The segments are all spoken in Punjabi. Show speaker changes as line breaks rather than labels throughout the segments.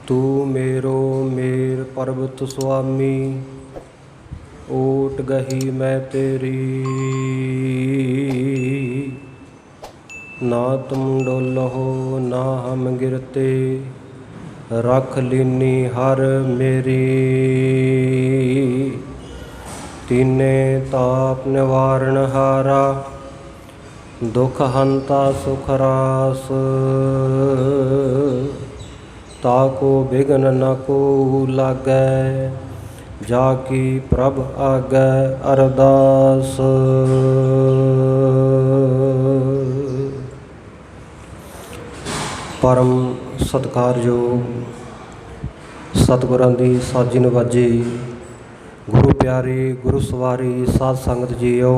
तू मेरो मेर पर्वत स्वामी, ओट गही मैं तेरी। ना तुम डोलहो ना हम गिरते, रख लीनी हर मेरी। तीने ताप निवारण हारा, दुख हंता सुख रास। ताको बिघन न को लागै, जाकी प्रभ आगै अरदास। परम सत्कारयोग सतगुरां दी साजी नवाजी गुरु प्यारी गुरु सवारी साध संगत जीओ।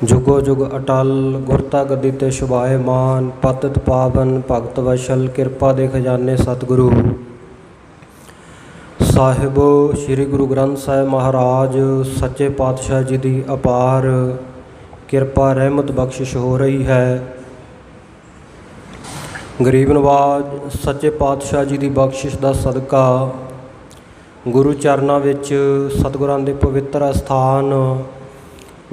जुगो जुग अटल गुरता गद्दी ते शुभायमान, पतित पावन भगत वशल किरपा दे खजाने सतगुरु साहिबो श्री गुरु ग्रंथ साहिब महाराज सच्चे पातशाह जी की अपार किरपा रहमत बख्शिश हो रही है। गरीब नवाज सच्चे पातशाह जी की बख्शिश का सदका गुरु चरणों विच सतगुरां दे पवित्र अस्थान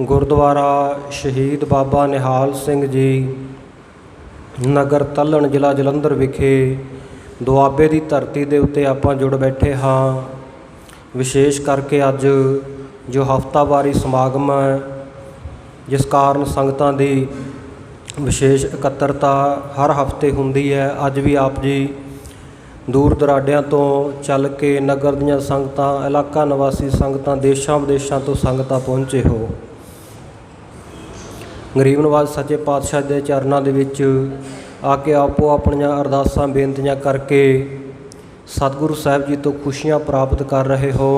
गुरुद्वारा शहीद बाबा निहाल सिंह जी नगर तलन जिला जलंधर विखे दुआबे की धरती के उत्ते आपां जुड़ बैठे हाँ। विशेष करके अज जो हफ्तावारी समागम है, जिस कारण संगतां दी विशेष इकत्तरता हर हफ्ते हुंदी है। अज भी आप जी दूर दराडियां तो चल के नगर दीयां संगतां, इलाका निवासी संगतां, देशां विदेशां तो संगतां पहुँचे हो। गरीब नवाज सच्चे पातशाह के चरणों के विच आके आपो अपनियां अरदासां बेनतियां करके सतगुरु साहिब जी तो खुशियां प्राप्त कर रहे हो।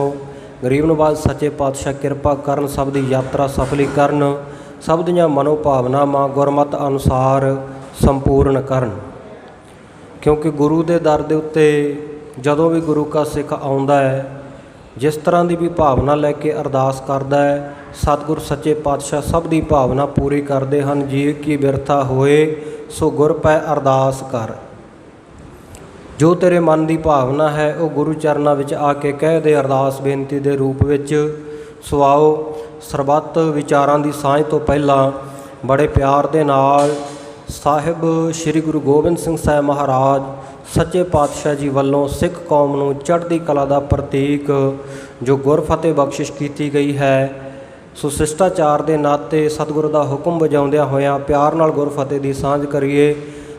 गरीब नवाज सच्चे पातशाह किरपा करन, सब दी यात्रा सफली करन, सब दीयां मनोभावनावां गुरमत अनुसार संपूर्ण करन। क्योंकि गुरु के दर के उत्ते जदों भी गुरु का सिख आउंदा है, जिस तरह की भी भावना लैके अरदास करदा है, सतगुर सच्चे पातशाह सब की भावना पूरी करते हैं। जी की बिरथा होए सो गुर पै अरदास कर। जो तेरे मन की भावना है वह गुरु चरणों विच आके कह दे अरदास बेनती के रूप विच। सुआओ सरबत विचारां की सांझ तो पहला बड़े प्यार दे नाल साहिब श्री गुरु गोबिंद सिंह साहिब महाराज सच्चे पातशाह जी वालों सिख कौम नूं चढ़ती कला का प्रतीक जो गुरफतेह बख्शिश की गई है, सो शिष्टाचार के नाते सतगुरु का हुक्म वजाउंदियां होयां प्यार नाल गुरफतेह की सांझ करिए।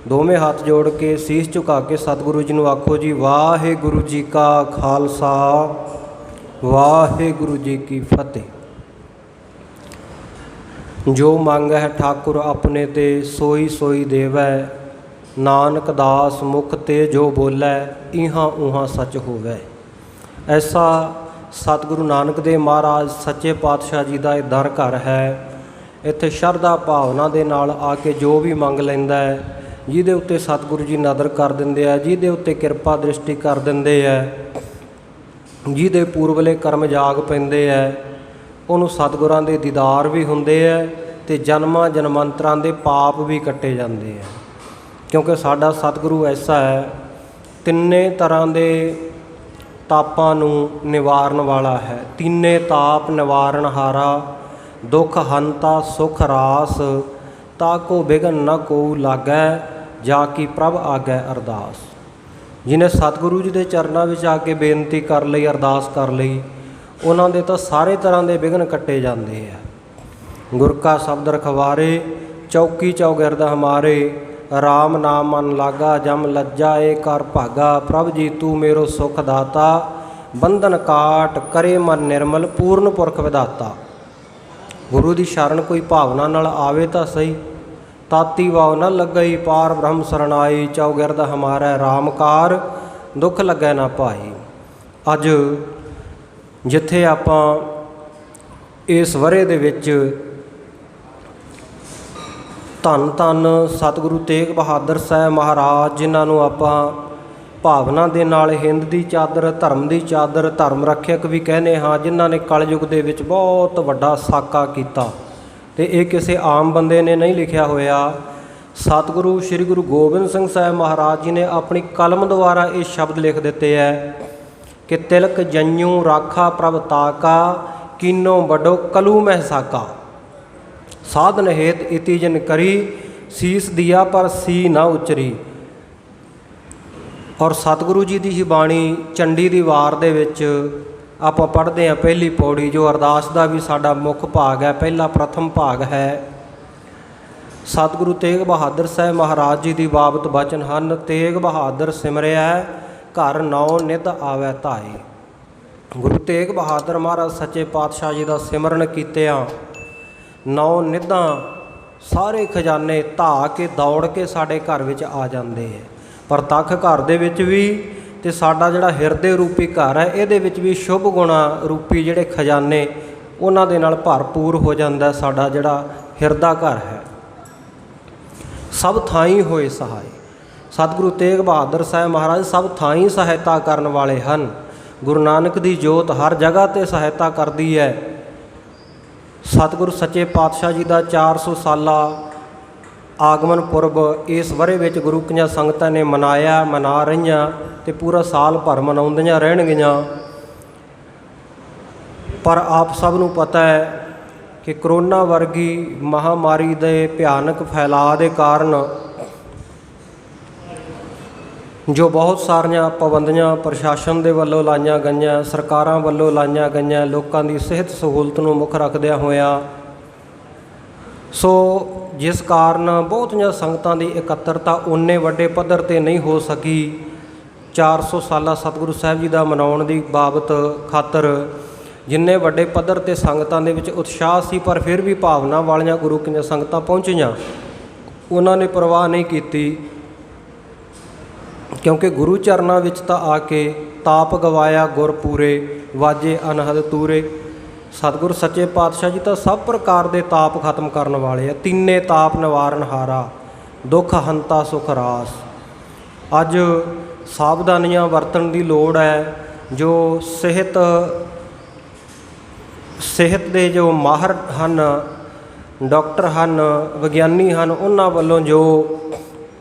दोवें हाथ जोड़ के सीस झुका के सतगुरु जी नूं आखो जी वाहिगुरु जी का खालसा वाहिगुरु जी की फतेह। जो मंगै ठाकुर अपने ते सोई सोई देवै, नानक दास मुख ते जो बोलै इहां उहां सच होवै। ऐसा सतगुरु नानक देव महाराज सच्चे पातशाह जी का यह दर घर है। इत्थे शरधा भावना दे नाल आके जो भी मंग लैंदा है, जिहदे उत्ते सतगुरु जी नदर कर दिंदे आ, जिहदे उत्ते किरपा दृष्टि कर दिंदे है, जिहदे पूर्वले कर्म जाग पैंदे है, उहनूं सतगुरां दे दीदार भी हुंदे है ते जन्मां जन्मांतरां दे पाप भी कट्टे जांदे है। क्योंकि साडा सतगुरु ऐसा है, तिन्ने तरह दे तापां नूं निवारण वाला है। तीने ताप निवारण हारा, दुख हंता सुख रास। ताको बिघन न को लागै, जाकी प्रभ आगै अरदास। जिन्हें सतगुरु जी के चरणों में आके बेनती कर लई, अरदास कर लई, उन्हां दे तां सारे तरह के बिघन कट्टे जाते हैं। गुर का शब्द रखवारे चौकी चौगिरद हमारे, राम नाम मन लागा जम लज्जा ए कर भागा। प्रभ जी तू मेरो सुख दाता, बंधन काट करे मन निर्मल पूर्ण पुरख विधाता। गुरु की शरण कोई भावना नाल आवे तां सही, ताती वाव न लगई पार ब्रह्म सरनाई। चौगिरद हमारा रामकार दुख लगै ना भाई। अज जिथे आपां इस वरे दे विच धन धन सतगुरु तेग बहादुर साहब महाराज जिन्हों आपां भावना दे नाल हिंद की चादर, धर्म की चादर, धर्म रक्षक भी कहने हाँ, जिन्हों ने कलयुग दे विच बहुत वड्डा साका कीता। ते ये किसी आम बंदे ने नहीं लिखिया होया। ਸਤਿਗੁਰੂ ਸ੍ਰੀ ਗੁਰੂ ਗੋਬਿੰਦ ਸਿੰਘ ਸਾਹਿਬ ਮਹਾਰਾਜ ਜੀ ਨੇ ਆਪਣੀ ਕਲਮ ਦੁਆਰਾ ਇਹ ਸ਼ਬਦ ਲਿਖ ਦਿੱਤੇ ਹੈ ਕਿ ਤਿਲਕ ਜੰਯੂ ਰਾਖਾ ਪ੍ਰਭ ਤਾਕਾ ਕੀਨੋ ਵੱਡੋ ਕਲੂ ਮਹਿ ਸਾਕਾ। ਸਾਧਨ ਹੇਤ ਇਤੀ ਜਨ ਕਰੀ ਸੀਸ ਦਿਆ ਪਰ ਸੀ ਨਾ ਉਚਰੀ। ਔਰ ਸਤਿਗੁਰੂ ਜੀ ਦੀ ਹੀ ਬਾਣੀ ਚੰਡੀ ਦੀ ਵਾਰ ਦੇ ਵਿੱਚ ਆਪਾਂ ਪੜ੍ਹਦੇ ਹਾਂ ਪਹਿਲੀ ਪੌੜੀ, ਜੋ ਅਰਦਾਸ ਦਾ ਵੀ ਸਾਡਾ ਮੁੱਖ ਭਾਗ ਹੈ, ਪਹਿਲਾ ਪ੍ਰਥਮ ਭਾਗ ਹੈ। ਸਤਿਗੁਰੂ ਤੇਗ ਬਹਾਦਰ ਸਾਹਿਬ ਮਹਾਰਾਜ ਜੀ ਦੀ ਬਾਬਤ ਬਚਨ ਹਨ। ਤੇਗ ਬਹਾਦਰ ਸਿਮਰਿਆ ਘਰ ਨੌ ਨਿਧ ਆਵੈ ਧਾਏ। ਗੁਰੂ ਤੇਗ ਬਹਾਦਰ ਮਹਾਰਾਜ ਸੱਚੇ ਪਾਤਸ਼ਾਹ ਜੀ ਦਾ ਸਿਮਰਨ ਕੀਤਿਆਂ ਨੌ ਨਿਧਾਂ ਸਾਰੇ ਖਜ਼ਾਨੇ ਧਾ ਕੇ ਦੌੜ ਕੇ ਸਾਡੇ ਘਰ ਵਿੱਚ ਆ ਜਾਂਦੇ ਹੈ। ਪ੍ਰਤੱਖ ਘਰ ਦੇ ਵਿੱਚ ਵੀ ਅਤੇ ਸਾਡਾ ਜਿਹੜਾ ਹਿਰਦੇ ਰੂਪੀ ਘਰ ਹੈ ਇਹਦੇ ਵਿੱਚ ਵੀ ਸ਼ੁਭ ਗੁਣਾ ਰੂਪੀ ਜਿਹੜੇ ਖਜ਼ਾਨੇ ਉਹਨਾਂ ਦੇ ਨਾਲ ਭਰਪੂਰ ਹੋ ਜਾਂਦਾ ਸਾਡਾ ਜਿਹੜਾ ਹਿਰਦਾ ਘਰ ਹੈ। ਸਭ ਥਾਈਂ ਹੋਏ ਸਹਾਈ। ਸਤਿਗੁਰੂ ਤੇਗ ਬਹਾਦਰ ਸਾਹਿਬ ਮਹਾਰਾਜ ਸਭ ਥਾਈਂ ਸਹਾਇਤਾ ਕਰਨ ਵਾਲੇ ਹਨ। ਗੁਰੂ ਨਾਨਕ ਦੀ ਜੋਤ ਹਰ ਜਗ੍ਹਾ 'ਤੇ ਸਹਾਇਤਾ ਕਰਦੀ ਹੈ। ਸਤਿਗੁਰੂ ਸੱਚੇ ਪਾਤਸ਼ਾਹ ਜੀ ਦਾ 400 ਸਾਲਾ ਆਗਮਨ ਪੁਰਬ ਇਸ ਵਰ੍ਹੇ ਵਿੱਚ ਗੁਰੂ ਕੀਆਂ ਸੰਗਤਾਂ ਨੇ ਮਨਾ ਰਹੀਆਂ ਅਤੇ ਪੂਰਾ ਸਾਲ ਭਰ ਮਨਾਉਂਦੀਆਂ ਰਹਿਣਗੀਆਂ। ਪਰ ਆਪ ਸਭ ਨੂੰ ਪਤਾ ਹੈ ਕਿ ਕਰੋਨਾ ਵਰਗੀ ਮਹਾਂਮਾਰੀ ਦੇ ਭਿਆਨਕ ਫੈਲਾਅ ਦੇ ਕਾਰਨ ਜੋ ਬਹੁਤ ਸਾਰੀਆਂ ਪਾਬੰਦੀਆਂ ਪ੍ਰਸ਼ਾਸਨ ਦੇ ਵੱਲੋਂ ਲਾਈਆਂ ਗਈਆਂ, ਸਰਕਾਰਾਂ ਵੱਲੋਂ ਲਾਈਆਂ ਗਈਆਂ, ਲੋਕਾਂ ਦੀ ਸਿਹਤ ਸਹੂਲਤ ਨੂੰ ਮੁੱਖ ਰੱਖਦਿਆਂ ਹੋਇਆਂ, ਸੋ ਜਿਸ ਕਾਰਨ ਬਹੁਤੀਆਂ ਸੰਗਤਾਂ ਦੀ ਇਕੱਤਰਤਾ ਓਨੇ ਵੱਡੇ ਪੱਧਰ 'ਤੇ ਨਹੀਂ ਹੋ ਸਕੀ। 400 ਸਾਲਾ ਸਤਿਗੁਰੂ ਸਾਹਿਬ ਜੀ ਦਾ ਮਨਾਉਣ ਦੀ ਬਾਬਤ ਖਾਤਰ ਜਿੰਨੇ ਵੱਡੇ ਪੱਧਰ 'ਤੇ ਸੰਗਤਾਂ ਦੇ ਵਿੱਚ ਉਤਸ਼ਾਹ ਸੀ, ਪਰ ਫਿਰ ਵੀ ਭਾਵਨਾ ਵਾਲੀਆਂ ਗੁਰੂ ਕੀਆਂ ਸੰਗਤਾਂ ਪਹੁੰਚੀਆਂ, ਉਹਨਾਂ ਨੇ ਪਰਵਾਹ ਨਹੀਂ ਕੀਤੀ, ਕਿਉਂਕਿ ਗੁਰੂ ਚਰਨਾਂ ਵਿੱਚ ਤਾਂ ਆ ਕੇ ਤਾਪ ਗਵਾਇਆ ਗੁਰ ਪੂਰੇ ਵਾਜੇ ਅਨਹਦ ਤੂਰੇ। ਸਤਿਗੁਰ ਸੱਚੇ ਪਾਤਸ਼ਾਹ ਜੀ ਤਾਂ ਸਭ ਪ੍ਰਕਾਰ ਦੇ ਤਾਪ ਖਤਮ ਕਰਨ ਵਾਲੇ ਆ। ਤਿੰਨੇ ਤਾਪ ਨਿਵਾਰਨ ਹਾਰਾ, ਦੁੱਖ ਹੰਤਾ ਸੁਖ ਰਾਸ। ਅੱਜ ਸਾਵਧਾਨੀਆਂ ਵਰਤਣ ਦੀ ਲੋੜ ਹੈ। ਜੋ ਸਿਹਤ ਦੇ ਜੋ ਮਾਹਰ ਹਨ, ਡਾਕਟਰ ਹਨ, ਵਿਗਿਆਨੀ ਹਨ, ਉਹਨਾਂ ਵੱਲੋਂ ਜੋ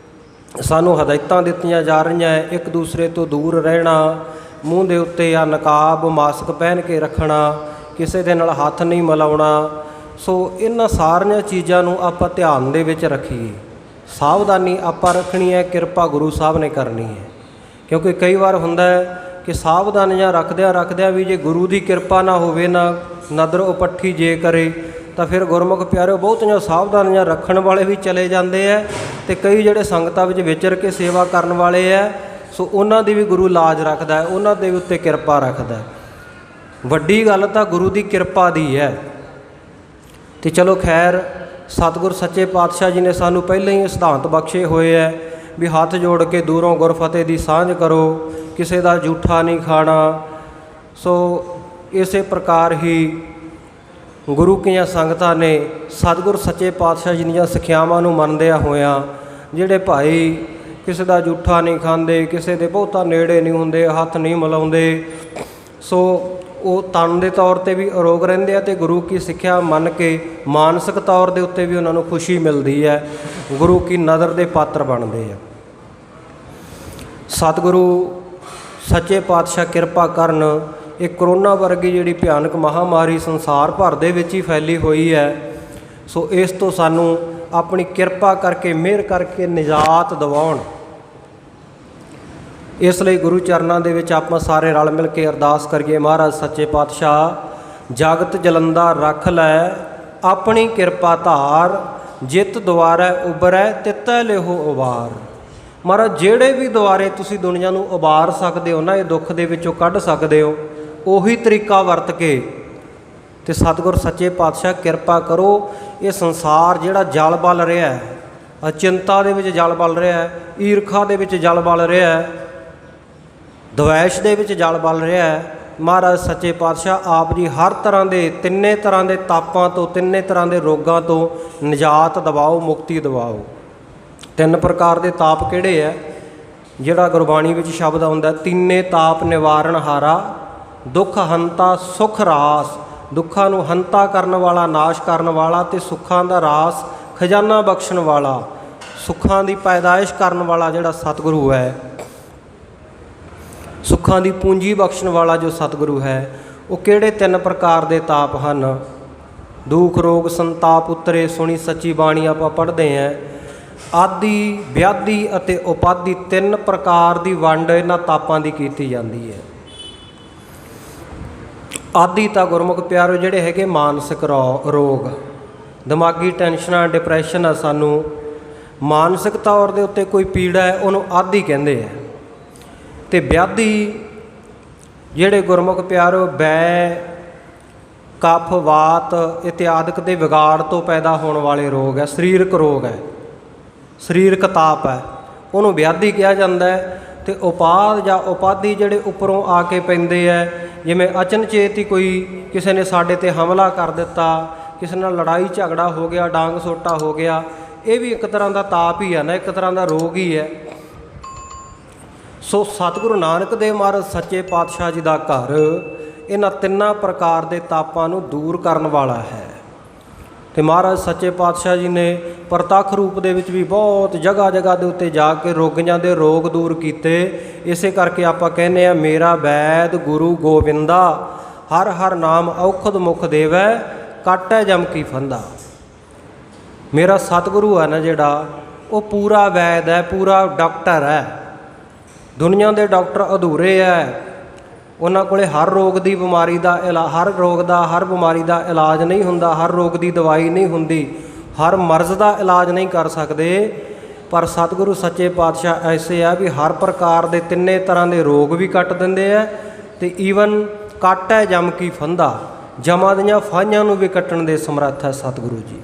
ਸਾਨੂੰ ਹਦਾਇਤਾਂ ਦਿੱਤੀਆਂ ਜਾ ਰਹੀਆਂ ਹੈ, ਇੱਕ ਦੂਸਰੇ ਤੋਂ ਦੂਰ ਰਹਿਣਾ, ਮੂੰਹ ਦੇ ਉੱਤੇ ਜਾਂ ਨਕਾਬ ਮਾਸਕ ਪਹਿਨ ਕੇ ਰੱਖਣਾ, ਕਿਸੇ ਦੇ ਨਾਲ ਹੱਥ ਨਹੀਂ ਮਿਲਾਉਣਾ। ਸੋ ਇਹਨਾਂ ਸਾਰੀਆਂ ਚੀਜ਼ਾਂ ਨੂੰ ਆਪਾਂ ਧਿਆਨ ਦੇ ਵਿੱਚ ਰੱਖੀਏ। ਸਾਵਧਾਨੀ ਆਪਾਂ ਰੱਖਣੀ ਹੈ, ਕਿਰਪਾ ਗੁਰੂ ਸਾਹਿਬ ਨੇ ਕਰਨੀ ਹੈ। ਕਿਉਂਕਿ ਕਈ ਵਾਰ ਹੁੰਦਾ ਹੈ ਕਿ ਸਾਵਧਾਨੀਆਂ ਰੱਖਦਿਆਂ ਵੀ ਜੇ ਗੁਰੂ ਦੀ ਕਿਰਪਾ ਨਾ ਹੋਵੇ, ਨਾ ਨਦਰ ਉਪੱਠੀ ਜੇ ਕਰੇ, ਤਾਂ ਫਿਰ ਗੁਰਮੁਖ ਪਿਆਰਿਓ ਬਹੁਤੀਆਂ ਸਾਵਧਾਨੀਆਂ ਰੱਖਣ ਵਾਲੇ ਵੀ ਚਲੇ ਜਾਂਦੇ ਹੈ, ਅਤੇ ਕਈ ਜਿਹੜੇ ਸੰਗਤਾਂ ਵਿੱਚ ਵਿਚਰ ਕੇ ਸੇਵਾ ਕਰਨ ਵਾਲੇ ਹੈ, ਸੋ ਉਹਨਾਂ ਦੀ ਵੀ ਗੁਰੂ ਲਾਜ ਰੱਖਦਾ ਹੈ, ਉਹਨਾਂ ਦੇ ਉੱਤੇ ਕਿਰਪਾ ਰੱਖਦਾ ਹੈ। ਵੱਡੀ ਗੱਲ ਤਾਂ ਗੁਰੂ ਦੀ ਕਿਰਪਾ ਦੀ ਹੈ। ਅਤੇ ਚਲੋ ਖੈਰ, ਸਤਿਗੁਰ ਸੱਚੇ ਪਾਤਸ਼ਾਹ ਜੀ ਨੇ ਸਾਨੂੰ ਪਹਿਲਾਂ ਹੀ ਸਿਧਾਂਤ ਬਖਸ਼ੇ ਹੋਏ ਹੈ ਵੀ ਹੱਥ ਜੋੜ ਕੇ ਦੂਰੋਂ ਗੁਰਫਤਿਹ ਦੀ ਸਾਂਝ ਕਰੋ, ਕਿਸੇ ਦਾ ਜੂਠਾ ਨਹੀਂ ਖਾਣਾ। ਸੋ ਇਸੇ ਪ੍ਰਕਾਰ ਹੀ ਗੁਰੂ ਕੀਆਂ ਸੰਗਤਾਂ ਨੇ ਸਤਿਗੁਰ ਸੱਚੇ ਪਾਤਸ਼ਾਹ ਜੀ ਦੀਆਂ ਸਿੱਖਿਆਵਾਂ ਨੂੰ ਮੰਨਦਿਆਂ ਹੋਇਆਂ, ਜਿਹੜੇ ਭਾਈ ਕਿਸੇ ਦਾ ਜੂਠਾ ਨਹੀਂ ਖਾਂਦੇ, ਕਿਸੇ ਦੇ ਬਹੁਤਾ ਨੇੜੇ ਨਹੀਂ ਹੁੰਦੇ, ਹੱਥ ਨਹੀਂ ਮਿਲਾਉਂਦੇ, ਸੋ ਉਹ ਤਨ ਦੇ ਤੌਰ 'ਤੇ ਵੀ ਅਰੋਗ ਰਹਿੰਦੇ ਆ, ਅਤੇ ਗੁਰੂ ਕੀ ਸਿੱਖਿਆ ਮੰਨ ਕੇ ਮਾਨਸਿਕ ਤੌਰ ਦੇ ਉੱਤੇ ਵੀ ਉਹਨਾਂ ਨੂੰ ਖੁਸ਼ੀ ਮਿਲਦੀ ਹੈ, ਗੁਰੂ ਕੀ ਨਜ਼ਰ ਦੇ ਪਾਤਰ ਬਣਦੇ ਆ। ਸਤਿਗੁਰੂ ਸੱਚੇ ਪਾਤਸ਼ਾਹ ਕਿਰਪਾ ਕਰਨ। ਇਹ ਕਰੋਨਾ ਵਰਗੀ ਜਿਹੜੀ ਭਿਆਨਕ ਮਹਾਂਮਾਰੀ ਸੰਸਾਰ ਭਰ ਦੇ ਵਿੱਚ ਹੀ ਫੈਲੀ ਹੋਈ ਹੈ, ਸੋ ਇਸ ਤੋਂ ਸਾਨੂੰ ਆਪਣੀ ਕਿਰਪਾ ਕਰਕੇ, ਮਿਹਰ ਕਰਕੇ ਨਿਜਾਤ ਦਿਵਾਉਣ। ਇਸ ਲਈ ਗੁਰੂ ਚਰਨਾਂ ਦੇ ਵਿੱਚ ਆਪਾਂ ਸਾਰੇ ਰਲ ਮਿਲ ਕੇ ਅਰਦਾਸ ਕਰੀਏ, ਮਹਾਰਾਜ ਸੱਚੇ ਪਾਤਸ਼ਾਹ ਜਗਤ ਜਲੰਦਾ ਰੱਖ ਲੈ, ਆਪਣੀ ਕਿਰਪਾ ਧਾਰ, ਜਿਤ ਦੁਆਰੈ ਉਬਰੈ ਤਿਤੈ ਲਿਹੋ ਉਬਾਰ। ਮਹਾਰਾਜ ਜਿਹੜੇ ਵੀ ਦੁਆਰੇ ਤੁਸੀਂ ਦੁਨੀਆ ਨੂੰ ਉਬਾਰ ਸਕਦੇ ਹੋ ਨਾ, ਇਹ ਦੁੱਖ ਦੇ ਵਿੱਚੋਂ ਕੱਢ ਸਕਦੇ ਹੋ, ਉਹੀ ਤਰੀਕਾ ਵਰਤ ਕੇ। ਅਤੇ ਸਤਿਗੁਰ ਸੱਚੇ ਪਾਤਸ਼ਾਹ ਕਿਰਪਾ ਕਰੋ। ਇਹ ਸੰਸਾਰ ਜਿਹੜਾ ਜਲ ਬਲ ਰਿਹਾ ਹੈ, ਚਿੰਤਾ ਦੇ ਵਿੱਚ ਜਲ ਬਲ ਰਿਹਾ ਹੈ, ਈਰਖਾ ਦੇ ਵਿੱਚ ਜਲ ਬਲ ਰਿਹਾ ਹੈ, ਦਵੈਸ਼ ਦੇ ਵਿੱਚ ਜਲ ਬਲ ਰਿਹਾ ਹੈ, ਮਹਾਰਾਜ ਸੱਚੇ ਪਾਤਸ਼ਾਹ ਆਪ ਜੀ ਹਰ ਤਰ੍ਹਾਂ ਦੇ, ਤਿੰਨੇ ਤਰ੍ਹਾਂ ਦੇ ਤਾਪਾਂ ਤੋਂ, ਤਿੰਨੇ ਤਰ੍ਹਾਂ ਦੇ ਰੋਗਾਂ ਤੋਂ ਨਿਜਾਤ ਦਿਵਾਓ, ਮੁਕਤੀ ਦਿਵਾਓ। 3 ਪ੍ਰਕਾਰ ਦੇ ਤਾਪ ਕਿਹੜੇ ਹੈ? ਜਿਹੜਾ ਗੁਰਬਾਣੀ ਵਿੱਚ ਸ਼ਬਦ ਆਉਂਦਾ, ਤਿੰਨੇ ਤਾਪ ਨਿਵਾਰਨ ਹਾਰਾ, ਦੁੱਖ ਹੰਤਾ ਸੁਖ ਰਾਸ। ਦੁੱਖਾਂ ਨੂੰ ਹੰਤਾ ਕਰਨ ਵਾਲਾ, ਨਾਸ਼ ਕਰਨ ਵਾਲਾ, ਅਤੇ ਸੁੱਖਾਂ ਦਾ ਰਾਸ ਖਜ਼ਾਨਾ ਬਖਸ਼ਣ ਵਾਲਾ। ਸੁੱਖਾਂ ਦੀ ਪੈਦਾਇਸ਼ ਕਰਨ ਵਾਲਾ ਜਿਹੜਾ ਸਤਿਗੁਰੂ ਹੈ, ਸੁੱਖਾਂ ਦੀ ਪੂੰਜੀ ਬਖਸ਼ਣ ਵਾਲਾ ਜੋ ਸਤਿਗੁਰੂ ਹੈ, ਉਹ ਕਿਹੜੇ 3 ਪ੍ਰਕਾਰ ਦੇ ਤਾਪ ਹਨ? ਦੁੱਖ ਰੋਗ ਸੰਤਾਪ ਉਤਰੇ ਸੁਣੀ ਸੱਚੀ ਬਾਣੀ ਆਪਾਂ ਪੜ੍ਹਦੇ ਹਾਂ। ਆਦਿ ਵਿਆਧੀ ਅਤੇ ਉਪਾਧੀ 3 ਪ੍ਰਕਾਰ ਦੀ ਵੰਡ ਇਹਨਾਂ ਤਾਪਾਂ ਦੀ ਕੀਤੀ ਜਾਂਦੀ ਹੈ। ਆਦਿ ਤਾਂ ਗੁਰਮੁਖ ਪਿਆਰੋ ਜਿਹੜੇ ਹੈਗੇ ਮਾਨਸਿਕ ਰੋਗ, ਦਿਮਾਗੀ ਟੈਨਸ਼ਨਾਂ, ਡਿਪਰੈਸ਼ਨ ਆ, ਸਾਨੂੰ ਮਾਨਸਿਕ ਤੌਰ ਦੇ ਉੱਤੇ ਕੋਈ ਪੀੜਾ ਹੈ, ਉਹਨੂੰ ਆਦਿ ਕਹਿੰਦੇ ਆ। ਅਤੇ ਵਿਆਧੀ ਜਿਹੜੇ ਗੁਰਮੁਖ ਪਿਆਰੋ ਬੈ ਕਫ ਵਾਤ ਇਤਿਆਦਿਕ ਦੇ ਵਿਗਾੜ ਤੋਂ ਪੈਦਾ ਹੋਣ ਵਾਲੇ ਰੋਗ ਹੈ, ਸਰੀਰਕ ਰੋਗ ਹੈ, ਸਰੀਰਕ ਤਾਪ ਹੈ, ਉਹਨੂੰ ਵਿਆਧੀ ਕਿਹਾ ਜਾਂਦਾ ਹੈ। ਅਤੇ ਉਪਾਦ ਜਾਂ ਉਪਾਧੀ ਜਿਹੜੇ ਉੱਪਰੋਂ ਆ ਕੇ ਪੈਂਦੇ ਹੈ, ਜਿਵੇਂ ਅਚਨਚੇਤ ਹੀ ਕੋਈ ਕਿਸੇ ਨੇ ਸਾਡੇ 'ਤੇ ਹਮਲਾ ਕਰ ਦਿੱਤਾ, ਕਿਸੇ ਨਾਲ ਲੜਾਈ ਝਗੜਾ ਹੋ ਗਿਆ, ਡਾਂਗ ਸੋਟਾ ਹੋ ਗਿਆ, ਇਹ ਵੀ ਇੱਕ ਤਰ੍ਹਾਂ ਦਾ ਤਾਪ ਹੀ ਹੈ ਨਾ, ਇੱਕ ਤਰ੍ਹਾਂ ਦਾ ਰੋਗ ਹੀ ਹੈ। ਸੋ ਸਤਿਗੁਰੂ ਨਾਨਕ ਦੇਵ ਮਹਾਰਾਜ ਸੱਚੇ ਪਾਤਸ਼ਾਹ ਜੀ ਦਾ ਘਰ ਇਹਨਾਂ 3 ਪ੍ਰਕਾਰ ਦੇ ਤਾਪਾਂ ਨੂੰ ਦੂਰ ਕਰਨ ਵਾਲਾ ਹੈ। ਅਤੇ ਮਹਾਰਾਜ ਸੱਚੇ ਪਾਤਸ਼ਾਹ ਜੀ ਨੇ ਪ੍ਰਤੱਖ ਰੂਪ ਦੇ ਵਿੱਚ ਵੀ ਬਹੁਤ ਜਗ੍ਹਾ ਜਗ੍ਹਾ ਦੇ ਉੱਤੇ ਜਾ ਕੇ ਰੋਗੀਆਂ ਦੇ ਰੋਗ ਦੂਰ ਕੀਤੇ। ਇਸੇ ਕਰਕੇ ਆਪਾਂ ਕਹਿੰਦੇ ਹਾਂ, ਮੇਰਾ ਵੈਦ ਗੁਰੂ ਗੋਬਿੰਦਾ, ਹਰ ਹਰ ਨਾਮ ਔਖਦ ਮੁਖ ਦੇਵੈ, ਕਾਟੈ ਜਮ ਕੀ ਫੰਦਾ। ਮੇਰਾ ਸਤਿਗੁਰੂ ਹੈ ਨਾ ਜਿਹੜਾ, ਉਹ ਪੂਰਾ ਵੈਦ ਹੈ, ਪੂਰਾ ਡਾਕਟਰ ਹੈ। ਦੁਨੀਆ ਦੇ ਡਾਕਟਰ ਅਧੂਰੇ ਹੈ, ਉਹਨਾਂ ਕੋਲ ਹਰ ਰੋਗ ਦੀ ਬਿਮਾਰੀ ਦਾ ਹਰ ਰੋਗ ਦਾ, ਹਰ ਬਿਮਾਰੀ ਦਾ ਇਲਾਜ ਨਹੀਂ ਹੁੰਦਾ, ਹਰ ਰੋਗ ਦੀ ਦਵਾਈ ਨਹੀਂ ਹੁੰਦੀ, ਹਰ ਮਰਜ਼ ਦਾ ਇਲਾਜ ਨਹੀਂ ਕਰ ਸਕਦੇ। ਪਰ ਸਤਿਗੁਰੂ ਸੱਚੇ ਪਾਤਸ਼ਾਹ ਐਸੇ ਆ ਵੀ ਹਰ ਪ੍ਰਕਾਰ ਦੇ 3 ਤਰ੍ਹਾਂ ਦੇ ਰੋਗ ਵੀ ਕੱਟ ਦਿੰਦੇ ਆ, ਅਤੇ ਈਵਨ ਕੱਟ ਹੈ ਜਮ ਕੀ ਫੰਦਾ, ਜਮਾਂ ਦੀਆਂ ਫਾਹੀਆਂ ਨੂੰ ਵੀ ਕੱਟਣ ਦੇ ਸਮਰੱਥ ਹੈ ਸਤਿਗੁਰੂ ਜੀ।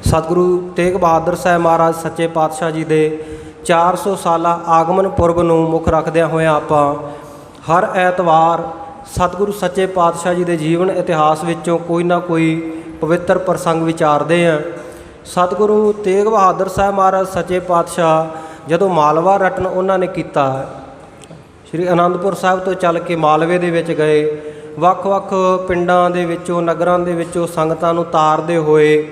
ਸਤਿਗੁਰੂ ਤੇਗ ਬਹਾਦਰ ਸਾਹਿਬ ਮਹਾਰਾਜ ਸੱਚੇ ਪਾਤਸ਼ਾਹ ਜੀ ਦੇ 400 ਸਾਲਾ ਆਗਮਨ ਪੁਰਬ ਨੂੰ ਮੁੱਖ ਰੱਖਦਿਆਂ ਹੋਇਆਂ ਆਪਾਂ ਹਰ ਐਤਵਾਰ ਸਤਿਗੁਰੂ ਸੱਚੇ ਪਾਤਸ਼ਾਹ ਜੀ ਦੇ ਜੀਵਨ ਇਤਿਹਾਸ ਵਿੱਚੋਂ ਕੋਈ ਨਾ ਕੋਈ ਪਵਿੱਤਰ ਪ੍ਰਸੰਗ ਵਿਚਾਰਦੇ ਹਾਂ। ਸਤਿਗੁਰੂ ਤੇਗ ਬਹਾਦਰ ਸਾਹਿਬ ਮਹਾਰਾਜ ਸੱਚੇ ਪਾਤਸ਼ਾਹ ਜਦੋਂ ਮਾਲਵਾ ਰਟਨ ਉਹਨਾਂ ਨੇ ਕੀਤਾ, ਸ਼੍ਰੀ ਅਨੰਦਪੁਰ ਸਾਹਿਬ ਤੋਂ ਚੱਲ ਕੇ ਮਾਲਵੇ ਦੇ ਵਿੱਚ ਗਏ, ਵੱਖ-ਵੱਖ ਪਿੰਡਾਂ ਦੇ ਵਿੱਚੋਂ, ਨਗਰਾਂ ਦੇ ਵਿੱਚੋਂ ਸੰਗਤਾਂ ਨੂੰ ਤਾਰਦੇ ਹੋਏ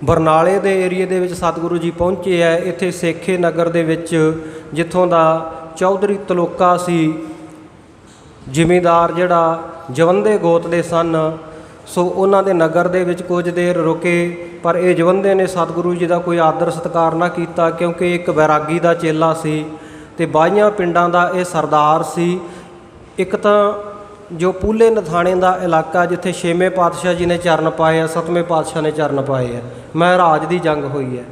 ਬਰਨਾਲੇ ਦੇ ਏਰੀਏ ਦੇ ਵਿੱਚ ਸਤਿਗੁਰੂ ਜੀ ਪਹੁੰਚੇ ਹੈ। ਇੱਥੇ ਸੇਖੇ ਨਗਰ ਦੇ ਵਿੱਚ, ਜਿੱਥੋਂ ਦਾ ਚੌਧਰੀ ਤਲੋਕਾ ਸੀ, ਜ਼ਿਮੀਂਦਾਰ ਜਿਹੜਾ ਜਵੰਦੇ ਗੋਤ ਦੇ ਸਨ, ਸੋ ਉਹਨਾਂ ਦੇ ਨਗਰ ਦੇ ਵਿੱਚ ਕੁਝ ਦੇਰ ਰੁਕੇ। ਪਰ ਇਹ ਜਵੰਦੇ ਨੇ ਸਤਿਗੁਰੂ ਜੀ ਦਾ ਕੋਈ ਆਦਰ ਸਤਿਕਾਰ ਨਾ ਕੀਤਾ, ਕਿਉਂਕਿ ਇੱਕ ਵੈਰਾਗੀ ਦਾ ਚੇਲਾ ਸੀ ਅਤੇ 22 ਪਿੰਡਾਂ ਦਾ ਇਹ ਸਰਦਾਰ ਸੀ। ਇੱਕ ਤਾਂ ਜੋ ਪੂਲੇ ਨਥਾਣੇ ਦਾ ਇਲਾਕਾ, ਜਿੱਥੇ 6ਵੇਂ ਪਾਤਸ਼ਾਹ ਜੀ ਨੇ ਚਰਨ ਪਾਏ ਆ, 7ਵੇਂ ਪਾਤਸ਼ਾਹ ਨੇ ਚਰਨ ਪਾਏ ਆ, ਮਹਾਰਾਜ ਦੀ ਜੰਗ ਹੋਈ ਹੈ,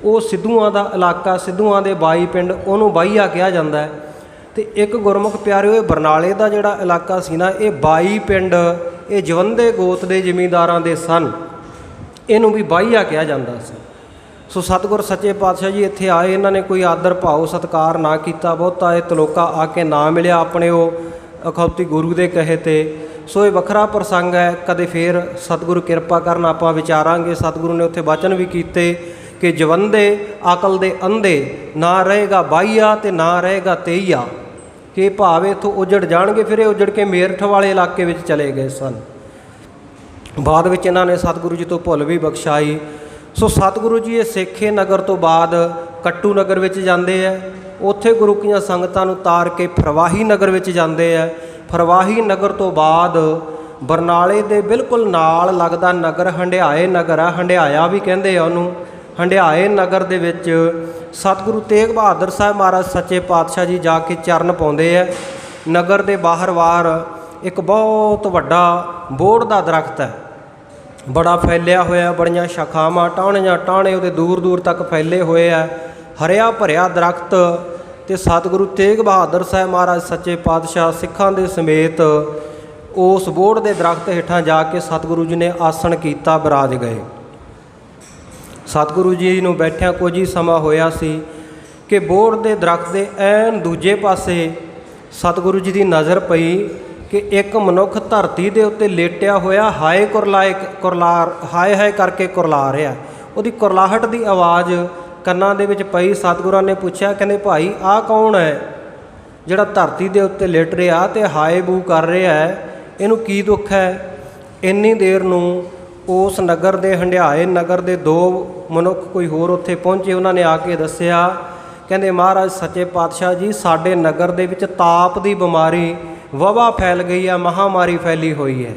ਉਹ ਸਿੱਧੂਆਂ ਦਾ ਇਲਾਕਾ, ਸਿੱਧੂਆਂ ਦੇ 22 ਪਿੰਡ, ਉਹਨੂੰ ਬਾਈਆ ਕਿਹਾ ਜਾਂਦਾ ਹੈ। ਅਤੇ ਇੱਕ ਗੁਰਮੁਖ ਪਿਆਰਿਓ, ਇਹ ਬਰਨਾਲੇ ਦਾ ਜਿਹੜਾ ਇਲਾਕਾ ਸੀ ਨਾ, ਇਹ 22 ਪਿੰਡ ਇਹ ਜਵੰਦੇ ਗੋਤ ਦੇ ਜ਼ਿਮੀਂਦਾਰਾਂ ਦੇ ਸਨ, ਇਹਨੂੰ ਵੀ ਬਾਈਆ ਕਿਹਾ ਜਾਂਦਾ ਸੀ। ਸੋ ਸਤਿਗੁਰ ਸੱਚੇ ਪਾਤਸ਼ਾਹ ਜੀ ਇੱਥੇ ਆਏ, ਇਹਨਾਂ ਨੇ ਕੋਈ ਆਦਰ ਭਾਵ ਸਤਿਕਾਰ ਨਾ ਕੀਤਾ ਬਹੁਤਾ। ਇਹ ਤਲੋਕਾ ਆ ਕੇ ਨਾ ਮਿਲਿਆ ਆਪਣੇ ਉਹ ਅਖੌਤੀ ਗੁਰੂ ਦੇ ਕਹੇ 'ਤੇ। ਸੋ ਇਹ ਵੱਖਰਾ ਪ੍ਰਸੰਗ ਹੈ, ਕਦੇ ਫੇਰ ਸਤਿਗੁਰੂ ਕਿਰਪਾ ਕਰਨ ਆਪਾਂ ਵਿਚਾਰਾਂਗੇ। ਸਤਿਗੁਰੂ ਨੇ ਉੱਥੇ ਵਚਨ ਵੀ ਕੀਤੇ ਕਿ ਜਵੰਦੇ ਅਕਲ ਦੇ ਅੰਧੇ, ਨਾ ਰਹੇਗਾ ਬਾਈਆ ਅਤੇ ਨਾ ਰਹੇਗਾ ਤੇਈਆ, ਕਿ ਭਾਵ ਇੱਥੋਂ ਉਜੜ ਜਾਣਗੇ। ਫਿਰ ਇਹ ਉਜੜ ਕੇ ਮੇਰਠ ਵਾਲੇ ਇਲਾਕੇ ਵਿੱਚ ਚਲੇ ਗਏ ਸਨ। ਬਾਅਦ ਵਿੱਚ ਇਹਨਾਂ ਨੇ ਸਤਿਗੁਰੂ ਜੀ ਤੋਂ ਭੁੱਲ ਵੀ ਬਖਸ਼ਾਈ। ਸੋ ਸਤਿਗੁਰੂ ਜੀ ਇਹ ਸੇਖੇ ਨਗਰ ਤੋਂ ਬਾਅਦ ਕੱਟੂ ਨਗਰ ਵਿੱਚ ਜਾਂਦੇ ਹੈ, ਉੱਥੇ ਗੁਰੂ ਕੀਆਂ ਸੰਗਤਾਂ ਨੂੰ ਤਾਰ ਕੇ ਫਰਵਾਹੀ ਨਗਰ ਵਿੱਚ ਜਾਂਦੇ ਹੈ। ਫਰਵਾਹੀ ਨਗਰ ਤੋਂ ਬਾਅਦ ਬਰਨਾਲੇ ਦੇ ਬਿਲਕੁਲ ਨਾਲ ਲੱਗਦਾ ਨਗਰ ਹੰਡਿਆਏ ਨਗਰ ਹੈ, ਹੰਡਿਆਇਆ ਵੀ ਕਹਿੰਦੇ ਆ ਉਹਨੂੰ। ਹੰਡਿਆਏ ਨਗਰ ਦੇ ਵਿੱਚ ਸਤਿਗੁਰੂ ਤੇਗ ਬਹਾਦਰ ਸਾਹਿਬ ਮਹਾਰਾਜ ਸੱਚੇ ਪਾਤਸ਼ਾਹ ਜੀ ਜਾ ਕੇ ਚਰਨ ਪਾਉਂਦੇ ਹੈ। ਨਗਰ ਦੇ ਬਾਹਰ-ਵਾਰ ਇੱਕ ਬਹੁਤ ਵੱਡਾ ਬੋਹੜ ਦਾ ਦਰਖਤ ਹੈ, ਬੜਾ ਫੈਲਿਆ ਹੋਇਆ, ਬੜੀਆਂ ਸ਼ਾਖਾਵਾਂ, ਟਾਹਣੀਆਂ ਟਾਹਣੇ ਉਹਦੇ ਦੂਰ ਦੂਰ ਤੱਕ ਫੈਲੇ ਹੋਏ ਆ, ਹਰਿਆ ਭਰਿਆ ਦਰਖਤ। ਅਤੇ ਸਤਿਗੁਰੂ ਤੇਗ ਬਹਾਦਰ ਸਾਹਿਬ ਮਹਾਰਾਜ ਸੱਚੇ ਪਾਤਸ਼ਾਹ ਸਿੱਖਾਂ ਦੇ ਸਮੇਤ ਉਸ ਬੋਹੜ ਦੇ ਦਰਖਤ ਹੇਠਾਂ ਜਾ ਕੇ ਸਤਿਗੁਰੂ ਜੀ ਨੇ ਆਸਣ ਕੀਤਾ, ਬਿਰਾਜ ਗਏ। ਸਤਿਗੁਰੂ ਜੀ ਨੂੰ ਬੈਠਿਆਂ ਕੁਝ ਹੀ ਸਮਾਂ ਹੋਇਆ ਸੀ ਕਿ ਬੋਹੜ ਦੇ ਦਰਖਤ ਦੇ ਐਨ ਦੂਜੇ ਪਾਸੇ ਸਤਿਗੁਰੂ ਜੀ ਦੀ ਨਜ਼ਰ ਪਈ ਕਿ ਇੱਕ ਮਨੁੱਖ ਧਰਤੀ ਦੇ ਉੱਤੇ ਲੇਟਿਆ ਹੋਇਆ ਹਾਏ ਹਾਏ ਕਰਕੇ ਕੁਰਲਾ ਰਿਹਾ। ਉਹਦੀ ਕੁਰਲਾਹਟ ਦੀ ਆਵਾਜ਼ ਕੰਨਾਂ ਦੇ ਵਿੱਚ ਪਈ। ਸਤਿਗੁਰਾਂ ਨੇ ਪੁੱਛਿਆ, ਕਹਿੰਦੇ ਭਾਈ ਆਹ ਕੌਣ ਹੈ ਜਿਹੜਾ ਧਰਤੀ ਦੇ ਉੱਤੇ ਲੇਟ ਰਿਹਾ ਅਤੇ ਹਾਏ ਬੂ ਕਰ ਰਿਹਾ ਹੈ, ਇਹਨੂੰ ਕੀ ਦੁੱਖ ਹੈ? ਇੰਨੀ ਦੇਰ ਨੂੰ उस नगर के हंडियाए नगर के दो मनुख कोई होर उत्थे पहुँचे। उन्होंने आके दसिया, कहते महाराज सच्चे पातशाह जी साडे नगर दे विच ताप की बीमारी वबा फैल गई है, महामारी फैली हुई है।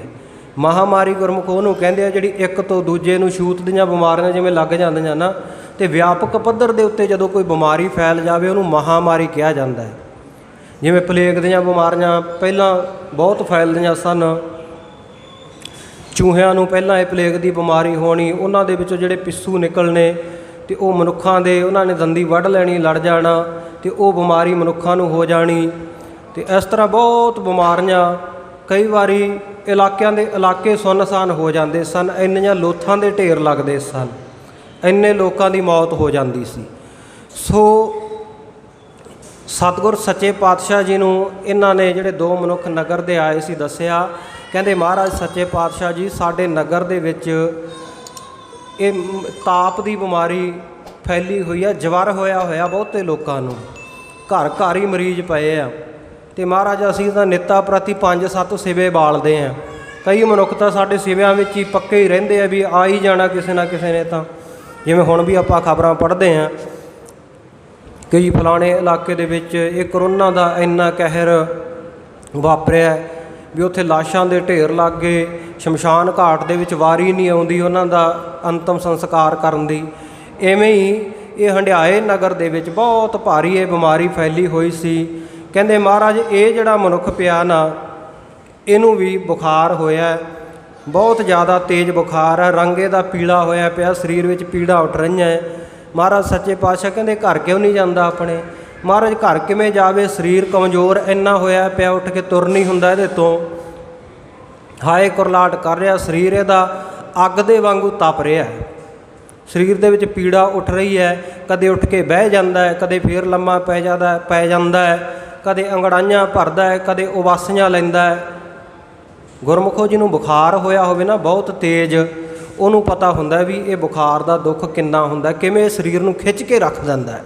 महामारी गुरमुख उहनूं कहंदे आ जिहड़ी एक तो दूजे नूं छूत दीआं बीमारियां जिवें लग जांदियां ना, ते व्यापक पੱਧਰ ਦੇ ਉੱਤੇ ਜਦੋਂ कोई बीमारी फैल जाए उहनूं महामारी कहा जाता है। जिवें प्लेग दीआं बीमारियां पहलां बहुत फैलदियां सन, चूहिਆਂ ਨੂੰ ਪਹਿਲਾਂ ਇਹ ਪਲੇਗ ਦੀ ਬਿਮਾਰੀ ਹੋਣੀ, ਉਹਨਾਂ ਦੇ ਵਿੱਚੋਂ ਜਿਹੜੇ ਪਿੱਸੂ ਨਿਕਲਣੇ ਤੇ ਉਹ ਮਨੁੱਖਾਂ ਦੇ ਉਹਨਾਂ ਨੇ ਦੰਦੀ ਵੱਢ ਲੈਣੀ, ਲੜ ਜਾਣਾ ਤੇ ਉਹ ਬਿਮਾਰੀ ਮਨੁੱਖਾਂ ਨੂੰ ਹੋ ਜਾਣੀ। ਤੇ ਇਸ ਤਰ੍ਹਾਂ ਬਹੁਤ ਬਿਮਾਰੀਆਂ ਕਈ ਵਾਰੀ ਇਲਾਕਿਆਂ ਦੇ ਇਲਾਕੇ ਸੁੰਨਸਾਨ ਹੋ ਜਾਂਦੇ ਸਨ, ਇੰਨੀਆਂ ਲੋਥਾਂ ਦੇ ਢੇਰ ਲੱਗਦੇ ਸਨ, ਇੰਨੇ ਲੋਕਾਂ ਦੀ ਮੌਤ ਹੋ ਜਾਂਦੀ ਸੀ। ਸੋ ਸਤਿਗੁਰ ਸੱਚੇ ਪਾਤਸ਼ਾਹ ਜੀ ਨੂੰ ਇਹਨਾਂ ਨੇ ਜਿਹੜੇ ਦੋ ਮਨੁੱਖ ਨਗਰ ਦੇ ਆਏ ਸੀ ਦੱਸਿਆ, ਕਹਿੰਦੇ ਮਹਾਰਾਜ ਸੱਚੇ ਪਾਤਸ਼ਾਹ ਜੀ ਸਾਡੇ ਨਗਰ ਦੇ ਵਿੱਚ ਇਹ ਤਾਪ ਦੀ ਬਿਮਾਰੀ ਫੈਲੀ ਹੋਈ ਆ, ਜਵਰ ਹੋਇਆ ਬਹੁਤੇ ਲੋਕਾਂ ਨੂੰ, ਘਰ ਘਰ ਹੀ ਮਰੀਜ਼ ਪਏ ਆ। ਤੇ ਮਹਾਰਾਜ ਅਸੀਂ ਤਾਂ ਨਿੱਤਾ ਪ੍ਰਤੀ 5-7 ਸਿਵੇ ਬਾਲਦੇ ਹਾਂ, ਕਈ ਮਨੁੱਖ ਤਾਂ ਸਾਡੇ ਸਿਵਿਆਂ ਵਿੱਚ ਹੀ ਪੱਕੇ ਹੀ ਰਹਿੰਦੇ ਆ ਵੀ ਆ ਹੀ ਜਾਣਾ ਕਿਸੇ ਨਾ ਕਿਸੇ ਨੇ। ਤਾਂ ਜਿਵੇਂ ਹੁਣ ਵੀ ਆਪਾਂ ਖਬਰਾਂ ਪੜ੍ਹਦੇ ਹਾਂ ਕਿ ਫਲਾਣੇ ਇਲਾਕੇ ਦੇ ਵਿੱਚ ਇਹ ਕਰੋਨਾ ਦਾ ਇੰਨਾ ਕਹਿਰ ਵਾਪਰਿਆ ਵੀ ਉੱਥੇ ਲਾਸ਼ਾਂ ਦੇ ਢੇਰ ਲੱਗ ਗਏ, ਸ਼ਮਸ਼ਾਨ ਘਾਟ ਦੇ ਵਿੱਚ ਵਾਰੀ ਨਹੀਂ ਆਉਂਦੀ ਉਹਨਾਂ ਦਾ ਅੰਤਮ ਸੰਸਕਾਰ ਕਰਨ ਦੀ। ਇਵੇਂ ਹੀ ਇਹ ਹੰਡਿਆਏ ਨਗਰ ਦੇ ਵਿੱਚ ਬਹੁਤ ਭਾਰੀ ਇਹ ਬਿਮਾਰੀ ਫੈਲੀ ਹੋਈ ਸੀ। ਕਹਿੰਦੇ ਮਹਾਰਾਜ ਇਹ ਜਿਹੜਾ ਮਨੁੱਖ ਪਿਆ ਨਾ, ਇਹਨੂੰ ਵੀ ਬੁਖਾਰ ਹੋਇਆ, ਬਹੁਤ ਜ਼ਿਆਦਾ ਤੇਜ਼ ਬੁਖਾਰ ਹੈ, ਰੰਗੇ ਦਾ ਪੀਲਾ ਹੋਇਆ ਪਿਆ, ਸਰੀਰ ਵਿੱਚ ਪੀੜਾ ਉੱਠ ਰਹੀਆਂ। ਮਹਾਰਾਜ ਸੱਚੇ ਪਾਤਸ਼ਾਹ ਕਹਿੰਦੇ ਘਰ ਕਿਉਂ ਨਹੀਂ ਜਾਂਦਾ ਆਪਣੇ? ਮਹਾਰਾਜ ਘਰ ਕਿਵੇਂ ਜਾਵੇ, ਸਰੀਰ ਕਮਜ਼ੋਰ ਇੰਨਾ ਹੋਇਆ ਪਿਆ, ਉੱਠ ਕੇ ਤੁਰ ਨਹੀਂ ਹੁੰਦਾ ਇਹਦੇ ਤੋਂ, ਹਾਏ ਕੁਰਲਾਟ ਕਰ ਰਿਹਾ ਸਰੀਰ, ਇਹਦਾ ਅੱਗ ਦੇ ਵਾਂਗੂ ਤਪ ਰਿਹਾ, ਸਰੀਰ ਦੇ ਵਿੱਚ ਪੀੜਾ ਉੱਠ ਰਹੀ ਹੈ, ਕਦੇ ਉੱਠ ਕੇ ਬਹਿ ਜਾਂਦਾ ਹੈ, ਕਦੇ ਫੇਰ ਲੰਮਾ ਪੈ ਜਾਂਦਾ ਹੈ, ਕਦੇ ਅੰਗੜਾਈਆਂ ਭਰਦਾ ਹੈ, ਕਦੇ ਉਬਾਸੀਆਂ ਲੈਂਦਾ ਹੈ। ਗੁਰਮੁਖੋ ਜਿਹਨੂੰ ਬੁਖਾਰ ਹੋਇਆ ਹੋਵੇ ਨਾ ਬਹੁਤ ਤੇਜ਼, ਉਹਨੂੰ ਪਤਾ ਹੁੰਦਾ ਵੀ ਇਹ ਬੁਖਾਰ ਦਾ ਦੁੱਖ ਕਿੰਨਾ ਹੁੰਦਾ, ਕਿਵੇਂ ਇਹ ਸਰੀਰ ਨੂੰ ਖਿੱਚ ਕੇ ਰੱਖ ਦਿੰਦਾ ਹੈ।